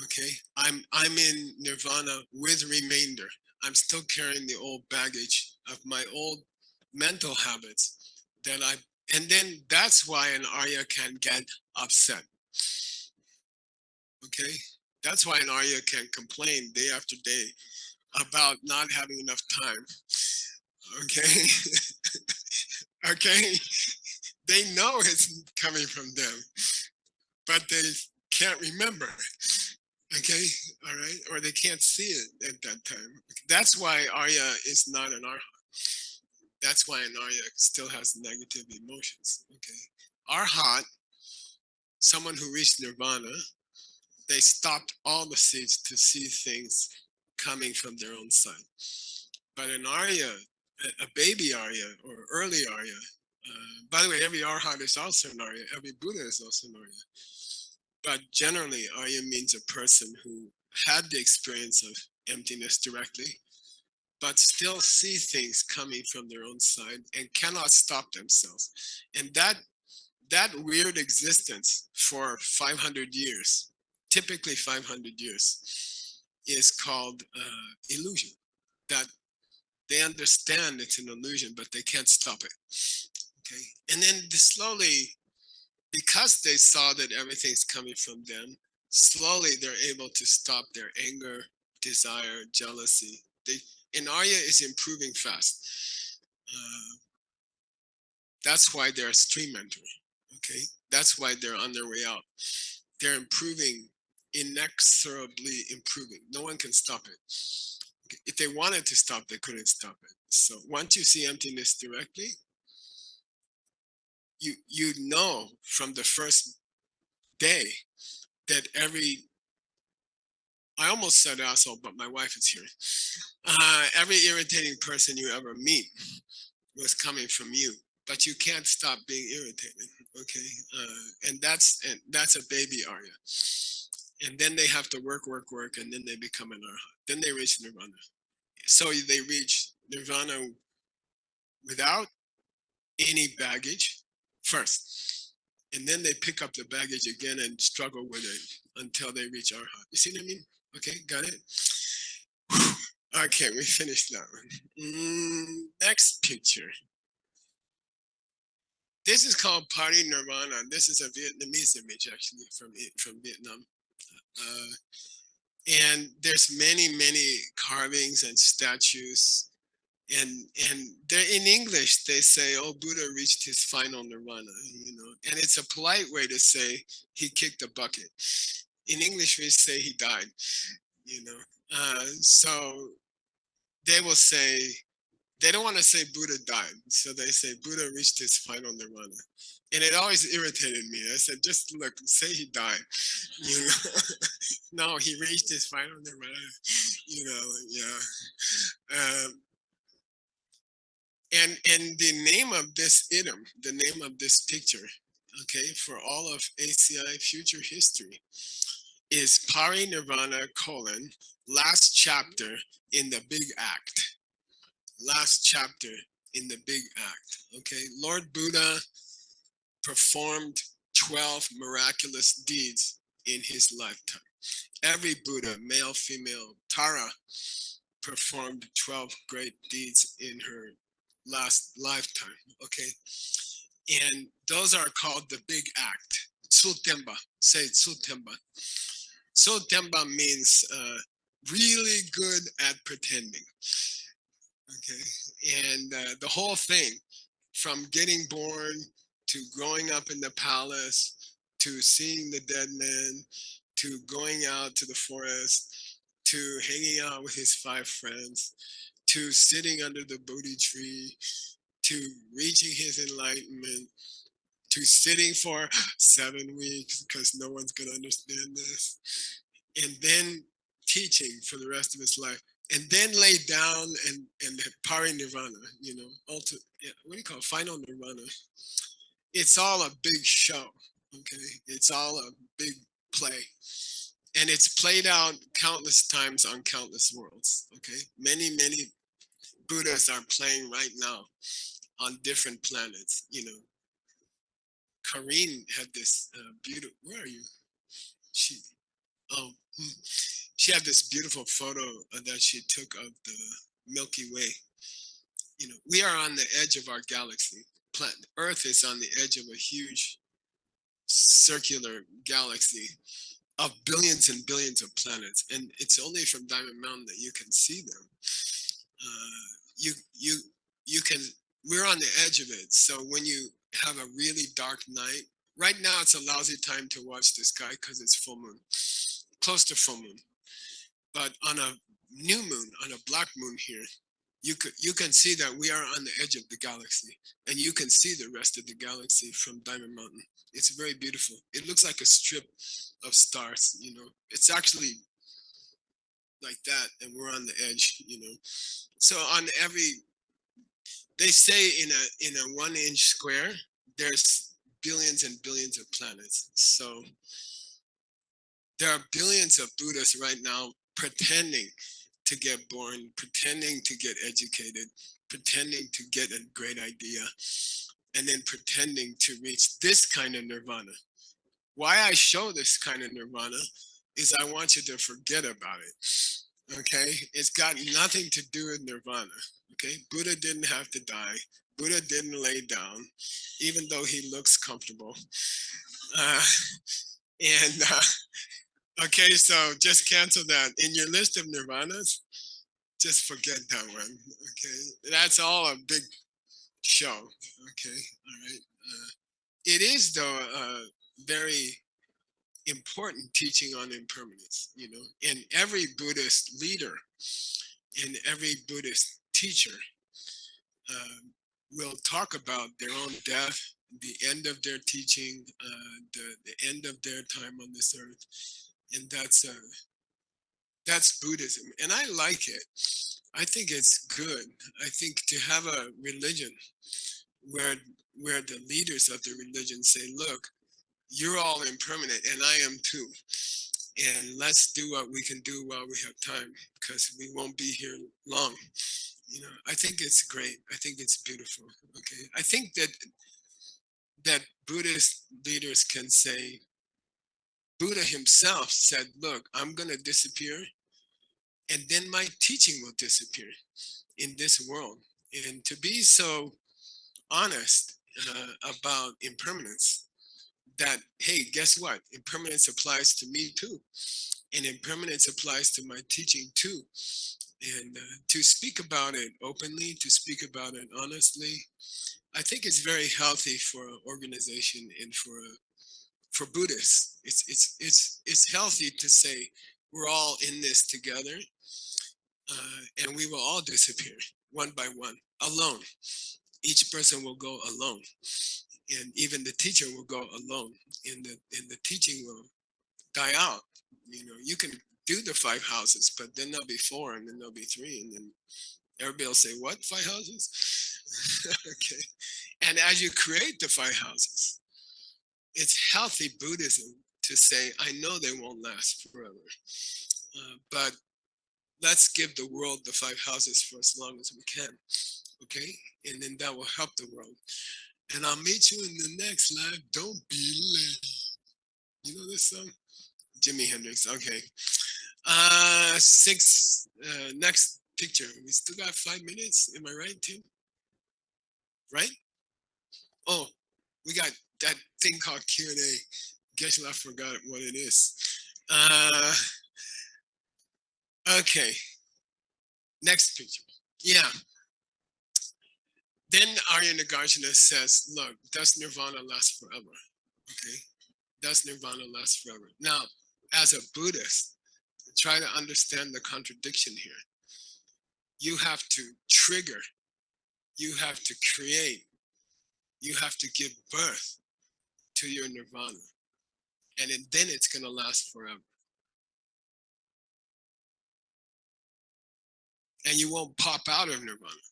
Okay, I'm in nirvana with remainder. I'm still carrying the old baggage of my old mental habits that I, and then that's why an Arya can get upset. Okay, that's why an Arya can complain day after day about not having enough time. Okay, okay, they know it's coming from them, but they can't remember. Okay, all right, or they can't see it at that time. That's why Arya is not an Arhat. That's why an Arya still has negative emotions. Okay, Arhat, someone who reached nirvana, they stopped all the seeds to see things coming from their own side. But an Arya, a baby Arya or early Arya, by the way, every Arhat is also an Arya, every Buddha is also an Arya. But generally, Arya means a person who had the experience of emptiness directly, but still see things coming from their own side and cannot stop themselves. And that weird existence for 500 years, typically 500 years, is called illusion. That they understand it's an illusion, but they can't stop it. Okay, and then slowly, because they saw that everything's coming from them, slowly they're able to stop their anger, desire, jealousy. And Arya is improving fast. That's why they're a stream mentor. Okay, that's why they're on their way out. They're improving, inexorably improving. No one can stop it. If they wanted to stop, they couldn't stop it. So once you see emptiness directly, you know from the first day that I almost said asshole, but my wife is here. Every irritating person you ever meet was coming from you, but you can't stop being irritated. Okay, and that's a baby Arya, and then they have to work, and then they become an Arhat. Then they reach nirvana. So they reach nirvana without any baggage first, and then they pick up the baggage again and struggle with it until they reach Arhat. You see what I mean? Okay, got it. Okay, we finished that one. Next picture. This is called Parinirvana. This is a Vietnamese image, actually, from Vietnam. And there's many carvings and statues, and they're in English. They say, "Oh, Buddha reached his final nirvana," and it's a polite way to say he kicked a bucket. In English, we say he died. So they will say, they don't want to say Buddha died, so they say Buddha reached his final nirvana, and it always irritated me. I said, just look, say he died. No, he reached his final nirvana. Yeah. And the name of this idiom, the name of this picture, okay, for all of ACI future history, is Parinirvana : last chapter in the big act. Last chapter in the big act. Okay, Lord Buddha performed 12 miraculous deeds in his lifetime. Every Buddha, male, female, Tara, performed 12 great deeds in her last lifetime. Okay, and those are called the big act. Tsutemba. Say Tsutemba. Tsutemba means really good at pretending. Okay, and the whole thing, from getting born to growing up in the palace, to seeing the dead man, to going out to the forest, to hanging out with his 5 friends, to sitting under the Bodhi tree, to reaching his enlightenment, to sitting for 7 weeks because no one's going to understand this, and then teaching for the rest of his life, and then lay down and parinirvana, what do you call it? Final nirvana. It's all a big show, okay? It's all a big play. And it's played out countless times on countless worlds, okay? Many Buddhas are playing right now on different planets, Karine had this beautiful, where are you? Oh, she had this beautiful photo that she took of the Milky Way. We are on the edge of our galaxy. Earth is on the edge of a huge circular galaxy of billions and billions of planets, and it's only from Diamond Mountain that you can see them. You can. We're on the edge of it, so when you have a really dark night, right now it's a lousy time to watch the sky because it's full moon, close to full moon. But on a new moon, on a black moon here, you can see that we are on the edge of the galaxy, and you can see the rest of the galaxy from Diamond Mountain. It's very beautiful. It looks like a strip of stars. It's actually like that, and we're on the edge. So on they say in a 1-inch square, there's billions and billions of planets. So there are billions of Buddhas right now pretending to get born, pretending to get educated, pretending to get a great idea, and then pretending to reach this kind of nirvana. Why I show this kind of nirvana is I want you to forget about it. Okay, it's got nothing to do with nirvana. Okay, Buddha didn't have to die. Buddha didn't lay down, even though he looks comfortable. Okay, so just cancel that. In your list of nirvanas, just forget that one. Okay, that's all a big show. Okay, all right. It is, though, a very important teaching on impermanence, and every Buddhist leader and every Buddhist teacher will talk about their own death, the end of their teaching, the end of their time on this earth, and that's Buddhism, and I like it. I think it's good. I think to have a religion where the leaders of the religion say, look, you're all impermanent and I am too, and let's do what we can do while we have time, because we won't be here long. I think it's great. I think it's beautiful. Okay, I think that Buddhist leaders can say, Buddha himself said, look, I'm going to disappear, and then my teaching will disappear in this world. And to be so honest about impermanence. That, hey, guess what? Impermanence applies to me too. And impermanence applies to my teaching too. And to speak about it openly, to speak about it honestly, I think it's very healthy for an organization and for Buddhists. It's healthy to say we're all in this together, and we will all disappear one by one, alone. Each person will go alone, and even the teacher will go alone, and the teaching will die out. You know, you can do the 5 houses, but then there'll be 4, and then there'll be 3, and then everybody will say, "What 5 houses?" Okay, and as you create the 5 houses, it's healthy Buddhism to say, "I know they won't last forever, but let's give the world the 5 houses for as long as we can." Okay, and then that will help the world. And I'll meet you in the next life. Don't be late. You know this song? Jimi Hendrix. Okay. Next picture. We still got 5 minutes. Am I right, Tim? Right? Oh, we got that thing called Q&A. Guess I forgot what it is. Okay. Next picture. Yeah. Then Arya Nagarjuna says, look, does nirvana last forever? Okay. Does nirvana last forever? Now, as a Buddhist, try to understand the contradiction here. You have to trigger, you have to create, you have to give birth to your nirvana. And then it's going to last forever. And you won't pop out of nirvana,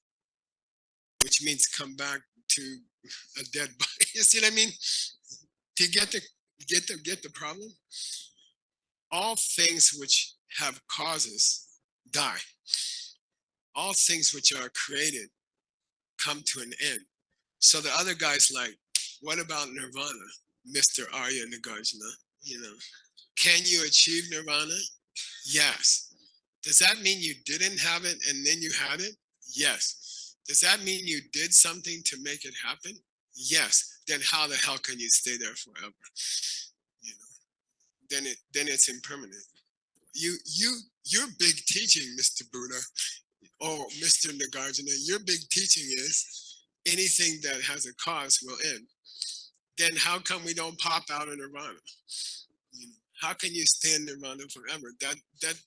which means come back to a dead body. You see what I mean? Do you get the problem? All things which have causes die. All things which are created come to an end. So the other guy's like, what about nirvana, Mr. Arya Nagarjuna? You know, can you achieve nirvana? Yes. Does that mean you didn't have it and then you had it? Yes. Does that mean you did something to make it happen? Yes. Then how the hell can you stay there forever? You know, then it's impermanent. Your big teaching, Mr. Buddha, or Mr. Nagarjuna, your big teaching is anything that has a cause will end. Then how come we don't pop out of nirvana? You know, how can you stay in nirvana forever? That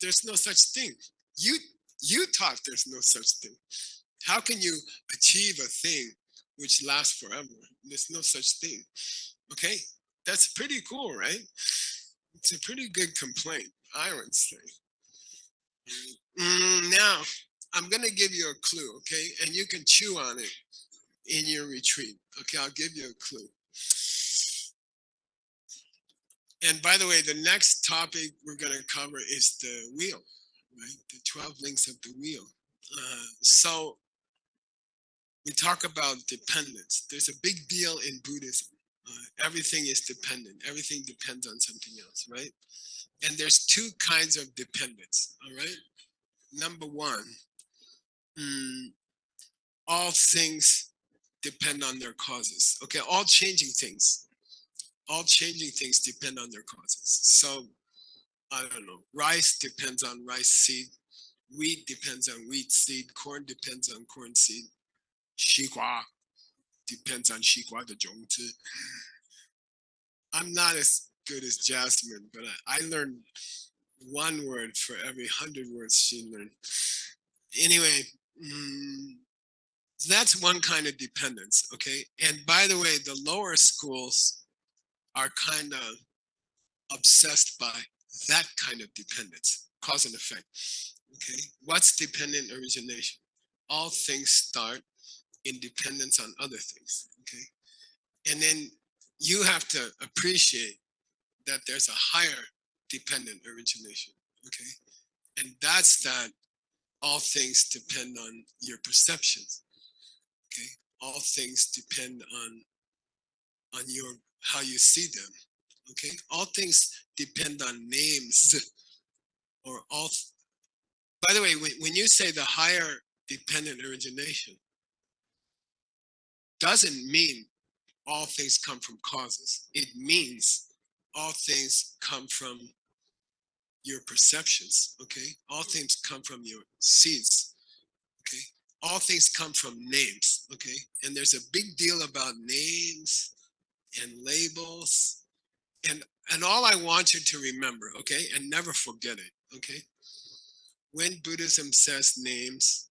there's no such thing. You taught there's no such thing. How can you achieve a thing which lasts forever? There's no such thing. Okay, that's pretty cool, right? It's a pretty good complaint, I would say. Now, I'm going to give you a clue, okay? And you can chew on it in your retreat. Okay, I'll give you a clue. And by the way, the next topic we're going to cover is the wheel, right? The 12 links of the wheel. So we talk about dependence. There's a big deal in Buddhism. Everything is dependent. Everything depends on something else, right? And there's 2 kinds of dependence, all right? Number 1, all things depend on their causes. Okay, all changing things depend on their causes. So, I don't know, rice depends on rice seed, wheat depends on wheat seed, corn depends on corn seed, 西瓜 depends on 西瓜的种子. I'm not as good as Jasmine, but I learned 1 word for every 100 words she learned. Anyway, that's one kind of dependence, okay? And by the way, the lower schools are kind of obsessed by that kind of dependence, cause and effect, okay? What's dependent origination? All things start in dependence on other things, okay? And then you have to appreciate that there's a higher dependent origination, okay? And that's that all things depend on your perceptions, okay? All things depend on your how you see them, okay? All things depend on names or all. By the way, when you say the higher dependent origination, doesn't mean all things come from causes. It means all things come from your perceptions, okay? All things come from your seeds, okay? All things come from names, okay? And there's a big deal about names and labels. And all I want you to remember, okay? And never forget it, okay? When Buddhism says names,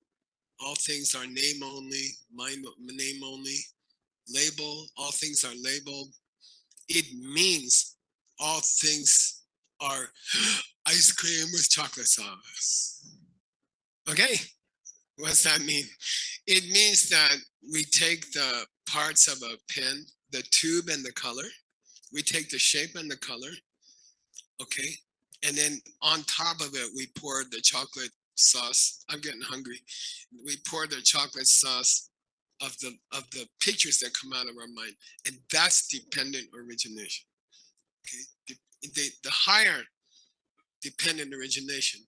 all things are name only, name only, label, all things are labeled. It means all things are ice cream with chocolate sauce. Okay, what's that mean? It means that we take the parts of a pen, the tube and the color, we take the shape and the color, okay, and then on top of it, we pour the chocolate sauce. I'm getting hungry. We pour the chocolate sauce of the pictures that come out of our mind, and that's dependent origination. Okay, the higher dependent origination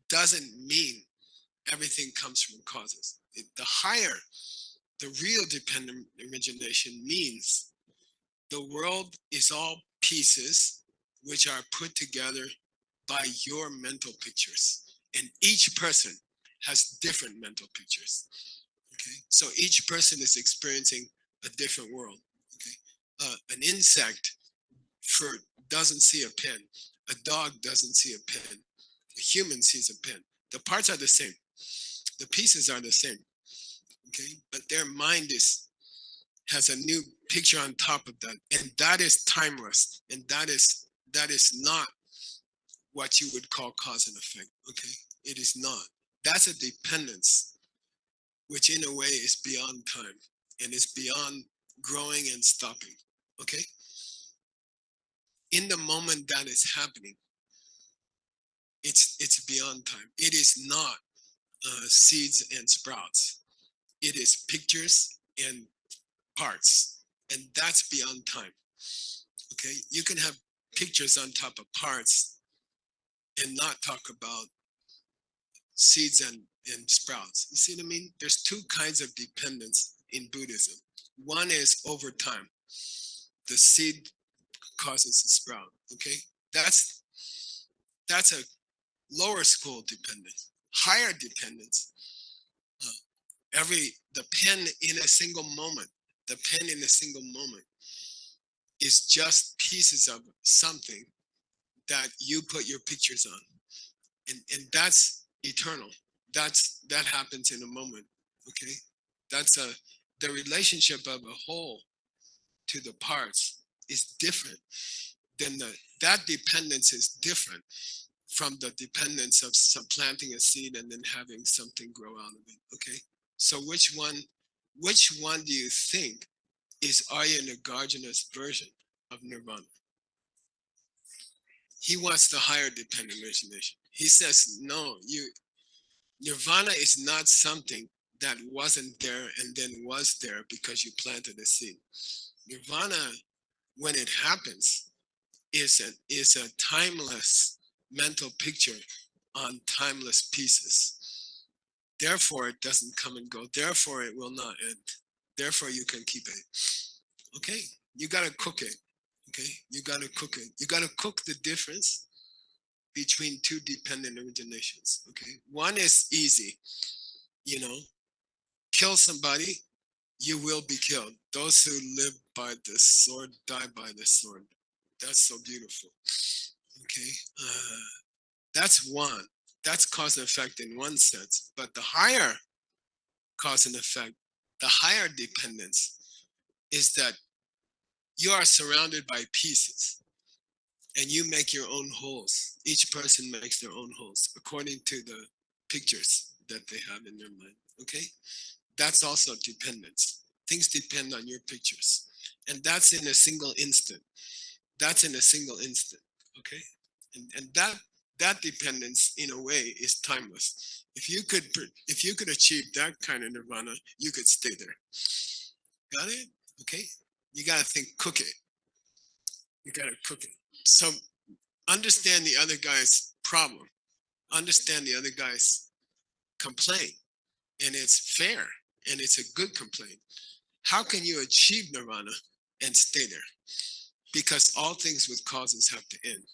doesn't mean everything comes from causes. The higher, the real dependent origination means the world is all pieces which are put together by your mental pictures. And each person has different mental pictures. Okay, so each person is experiencing a different world. Okay, an insect doesn't see a pen. A dog doesn't see a pen. A human sees a pen. The parts are the same. The pieces are the same. Okay, but their mind has a new picture on top of that, and that is timeless, and that is not what you would call cause and effect. Okay, it is not. That's a dependence, which in a way is beyond time and is beyond growing and stopping. Okay, in the moment that is happening, it's beyond time. It is not seeds and sprouts. It is pictures and parts, and that's beyond time. Okay, you can have pictures on top of parts and not talk about seeds and sprouts. You see what I mean? There's two kinds of dependence in Buddhism. One is over time. The seed causes the sprout. Okay, that's a lower school dependence. Higher dependence. The pen in a single moment. The pen in a single moment is just pieces of something that you put your pictures on, and that's eternal. That happens in a moment. Okay, that's the relationship of a whole to the parts is different than that dependence is different from the dependence of planting a seed and then having something grow out of it. Okay, so which one do you think is Arya Nagarjuna's version of nirvana? He wants the higher dependent origination. He says, no, nirvana is not something that wasn't there and then was there because you planted a seed. Nirvana, when it happens, is a timeless mental picture on timeless pieces. Therefore, it doesn't come and go. Therefore, it will not end. Therefore, you can keep it. Okay, you gotta cook it. Okay, you gotta cook it. You gotta cook the difference between two dependent originations. Okay, one is easy. You know, kill somebody, you will be killed. Those who live by the sword die by the sword. That's so beautiful. Okay, that's one. That's cause and effect in one sense. But the higher cause and effect, the higher dependence is that you are surrounded by pieces and you make your own holes. Each person makes their own holes according to the pictures that they have in their mind. Okay, that's also dependence. Things depend on your pictures, and that's in a single instant. That's in a single instant. Okay, and that dependence in a way is timeless. If you could achieve that kind of nirvana, you could stay there. Got it? Okay, you got to think, cook it. You got to cook it. So understand the other guy's problem, understand the other guy's complaint, and it's fair and it's a good complaint. How can you achieve nirvana and stay there. Because all things with causes have to end.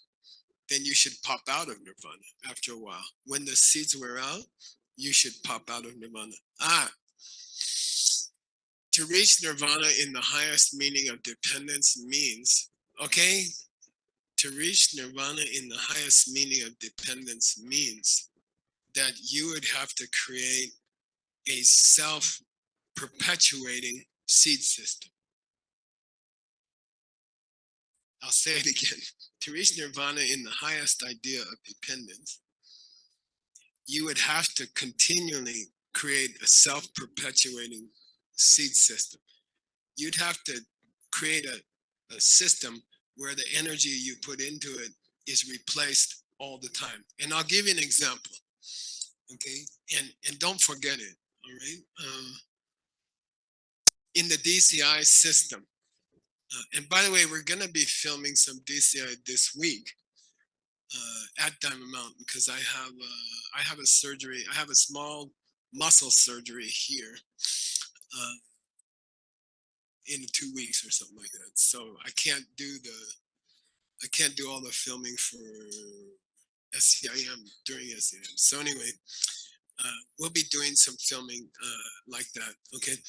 Then you should pop out of nirvana after a while. When the seeds wear out, you should pop out of nirvana. To reach nirvana in the highest meaning of dependence means, okay, to reach nirvana in the highest meaning of dependence means that you would have to create a self-perpetuating seed system. I'll say it again. To reach nirvana in the highest idea of dependence, you would have to continually create a self-perpetuating seed system. You'd have to create a system where the energy you put into it is replaced all the time. And I'll give you an example, okay? And don't forget it, all right? In the DCI system, and by the way, we're gonna be filming some DCI this week at Diamond Mountain because I have a surgery. I have a small muscle surgery here in 2 weeks or something like that. So I can't do all the filming for SCIM during SCIM. So anyway, we'll be doing some filming like that. Okay.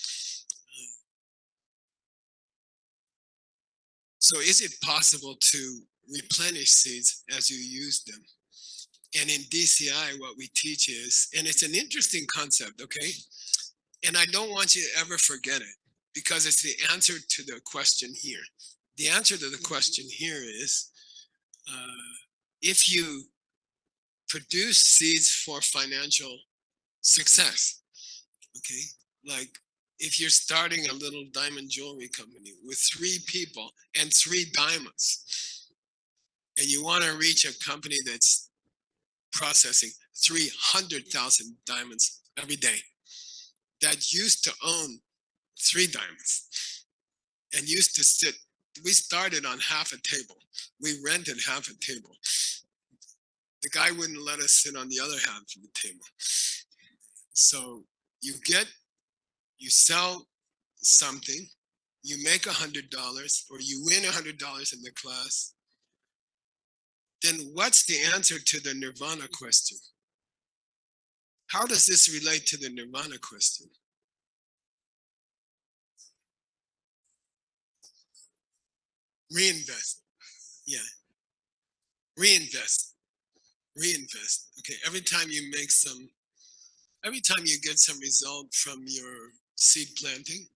So is it possible to replenish seeds as you use them? And in DCI, what we teach is, and it's an interesting concept, okay? And I don't want you to ever forget it because it's the answer to the question here. The answer to the question here is, if you produce seeds for financial success, okay? Like if you're starting a little diamond jewelry company with 3 people and 3 diamonds, and you want to reach a company that's processing 300,000 diamonds every day, that used to own 3 diamonds and used to sit, we started on half a table. We rented half a table. The guy wouldn't let us sit on the other half of the table. So you sell something, you make $100 or you win $100 in the class, then what's the answer to the nirvana question? How does this relate to the nirvana question? Reinvest. Yeah. Reinvest. Okay. Every time you get some result from your seed planting,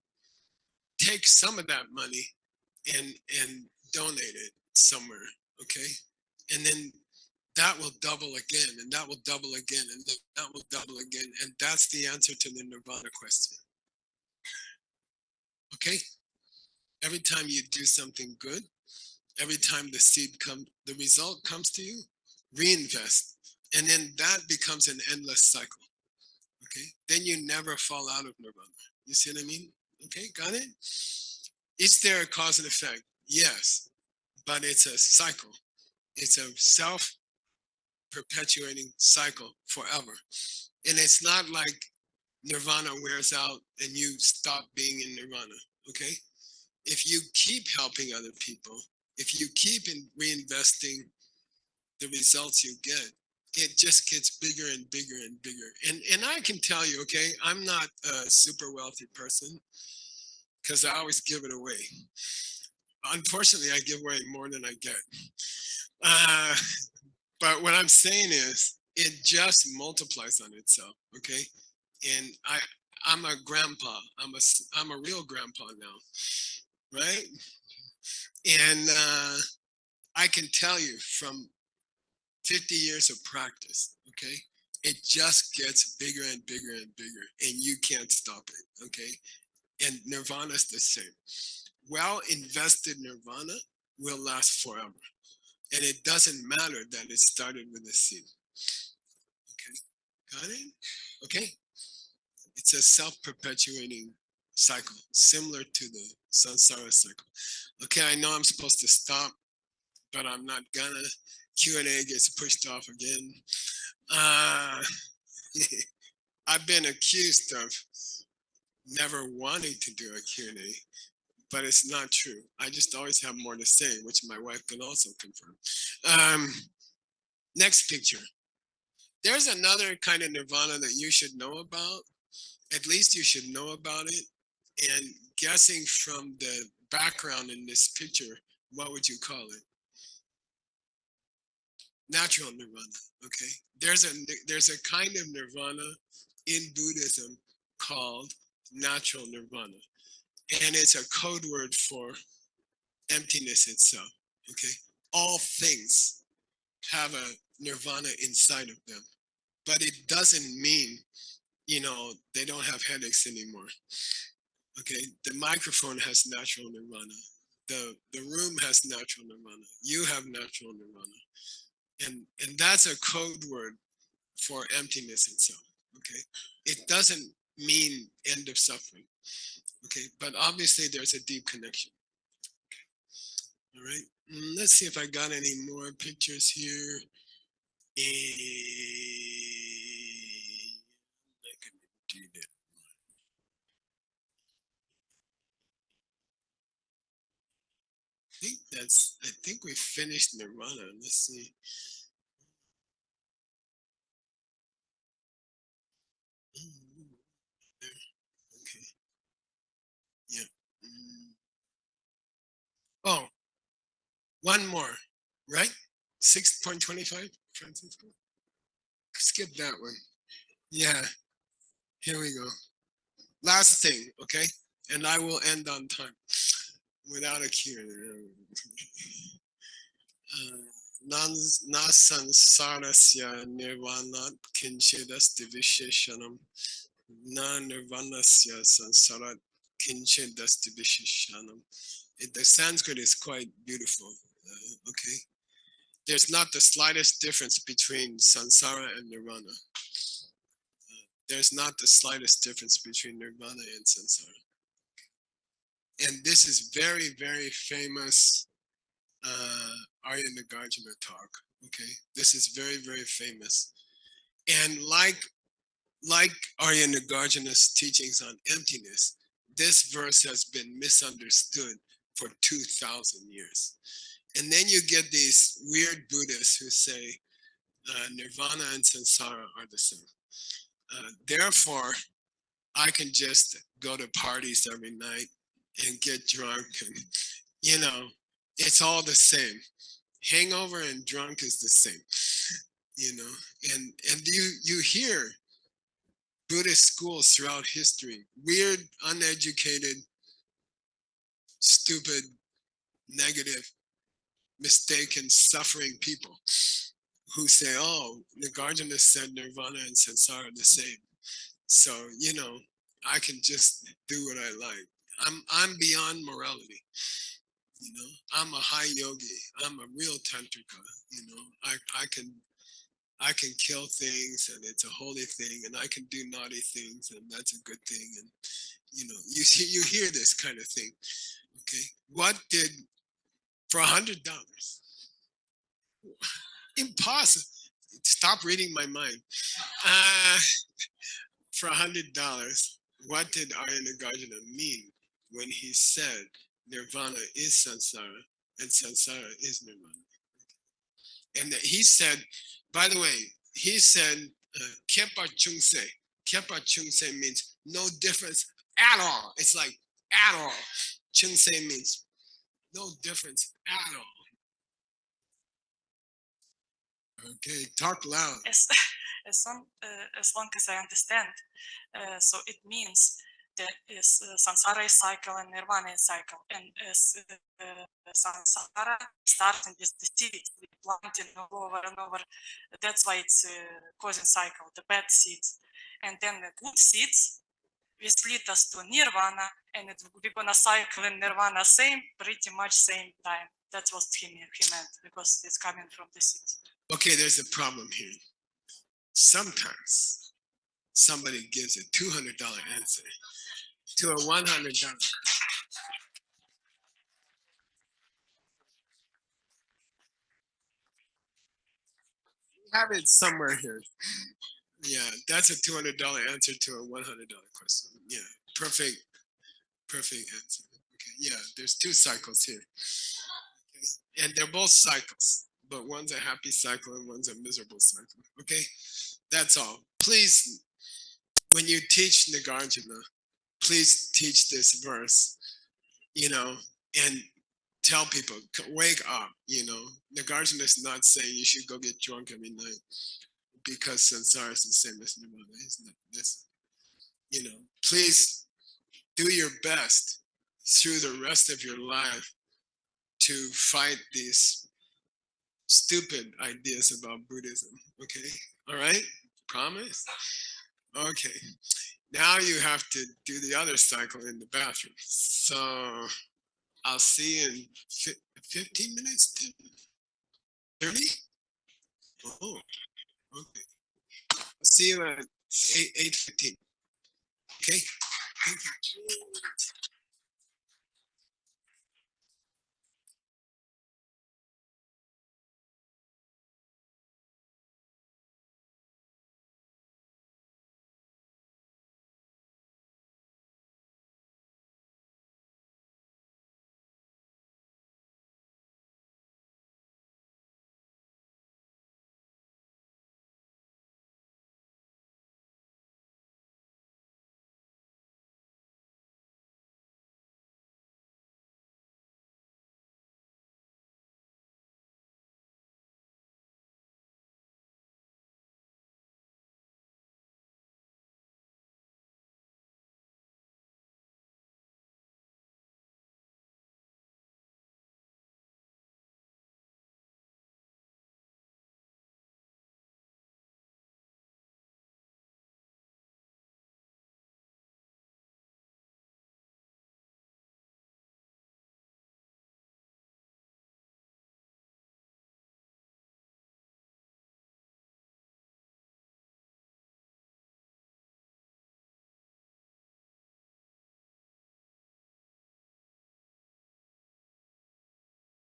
take some of that money and donate it somewhere. Okay. And then that will double again, and that will double again, and that will double again. And that's the answer to the nirvana question. Okay? Every time you do something good, every time the result comes to you, reinvest. And then that becomes an endless cycle. Okay? Then you never fall out of nirvana. You see what I mean? Okay, got it? Is there a cause and effect? Yes, but it's a cycle. It's a self-perpetuating cycle forever. And it's not like nirvana wears out and you stop being in nirvana, okay? If you keep helping other people, if you keep reinvesting the results you get, it just gets bigger and bigger and bigger. And I can tell you, okay, I'm not a super wealthy person because I always give it away. Unfortunately, I give away more than I get. But what I'm saying is, it just multiplies on itself, okay? And I'm a grandpa. I'm a real grandpa now, right? And I can tell you from 50 years of practice, okay? It just gets bigger and bigger and bigger, and you can't stop it, okay? And nirvana's the same. Well invested nirvana will last forever. And it doesn't matter that it started with a seed. Okay, got it? Okay. It's a self-perpetuating cycle, similar to the samsara cycle. Okay, I know I'm supposed to stop, but I'm not gonna. Q&A gets pushed off again. I've been accused of never wanting to do a Q&A, but it's not true. I just always have more to say, which my wife can also confirm. Next picture. There's another kind of nirvana that you should know about. At least you should know about it. And guessing from the background in this picture, what would you call it? Natural nirvana. Okay. There's a kind of nirvana in Buddhism called natural nirvana. And it's a code word for emptiness itself. Okay. All things have a nirvana inside of them. But it doesn't mean, they don't have headaches anymore. Okay. The microphone has natural nirvana. The room has natural nirvana. You have natural nirvana. And that's a code word for emptiness itself. Okay. It doesn't mean end of suffering. Okay. But obviously there's a deep connection. Okay. All right. Let's see if I got any more pictures here. I can do that. I think we finished nirvana. Let's see. Okay. Yeah. Oh, one more, right? 6.25, Francisco? Skip that one. Yeah. Here we go. Last thing, okay? And I will end on time without a cue. Nasansarasya nirvanat kinchidasti visheshanam. Na nirvanasya sansarat kinchidasti visheshanam. The Sanskrit is quite beautiful. Okay. There's not the slightest difference between samsara and nirvana. There's not the slightest difference between nirvana and samsara. And this is very, very famous Arya Nagarjuna talk. Okay, this is very, very famous. And like Arya Nagarjuna's teachings on emptiness, this verse has been misunderstood for 2,000 years. And then you get these weird Buddhists who say nirvana and samsara are the same. Therefore, I can just go to parties every night and get drunk, and it's all the same. Hangover and drunk is the same, and you hear Buddhist schools throughout history, weird, uneducated, stupid, negative, mistaken, suffering people who say, oh, Nagarjuna said nirvana and samsara are the same. So, I can just do what I like. I'm beyond morality. I'm a high yogi. I'm a real tantrika. I can kill things, and it's a holy thing, and I can do naughty things, and that's a good thing. And you hear this kind of thing. Okay, what did for $100? Impossible. Stop reading my mind. For $100, what did Arya Nagarjuna mean when he said nirvana is samsara and samsara is nirvana? And that he said, by the way, he said kepa chungse. Kepa chungse means no difference at all. It's like at all. Chungse means no difference at all. Okay, talk loud. As long as I understand, so it means that is samsara is cycle and nirvana is cycle, and as samsara starting with the seeds, we planting over and over. That's why it's causing cycle, the bad seeds, and then the good seeds we split us to nirvana, and we're gonna cycle in nirvana pretty much same time. That's what he meant, because it's coming from the seeds. Okay, there's a problem here. Sometimes somebody gives a $200 answer to a $100. Have it somewhere here. Yeah, that's a $200 answer to a $100 question. Yeah, perfect answer. Okay. Yeah, there's two cycles here. Okay? And they're both cycles, but one's a happy cycle and one's a miserable cycle. Okay? That's all. Please, when you teach Nagarjuna, please teach this verse, and tell people, wake up, Nagarjuna is not saying you should go get drunk every night because samsara is the same as nirvana. It's not this, please do your best through the rest of your life to fight these stupid ideas about Buddhism. Okay? All right? Promise? Okay. Now you have to do the other cycle in the bathroom. So I'll see you in 15 minutes? 30? Oh, okay. I'll see you at 8:15. Okay? Thank you.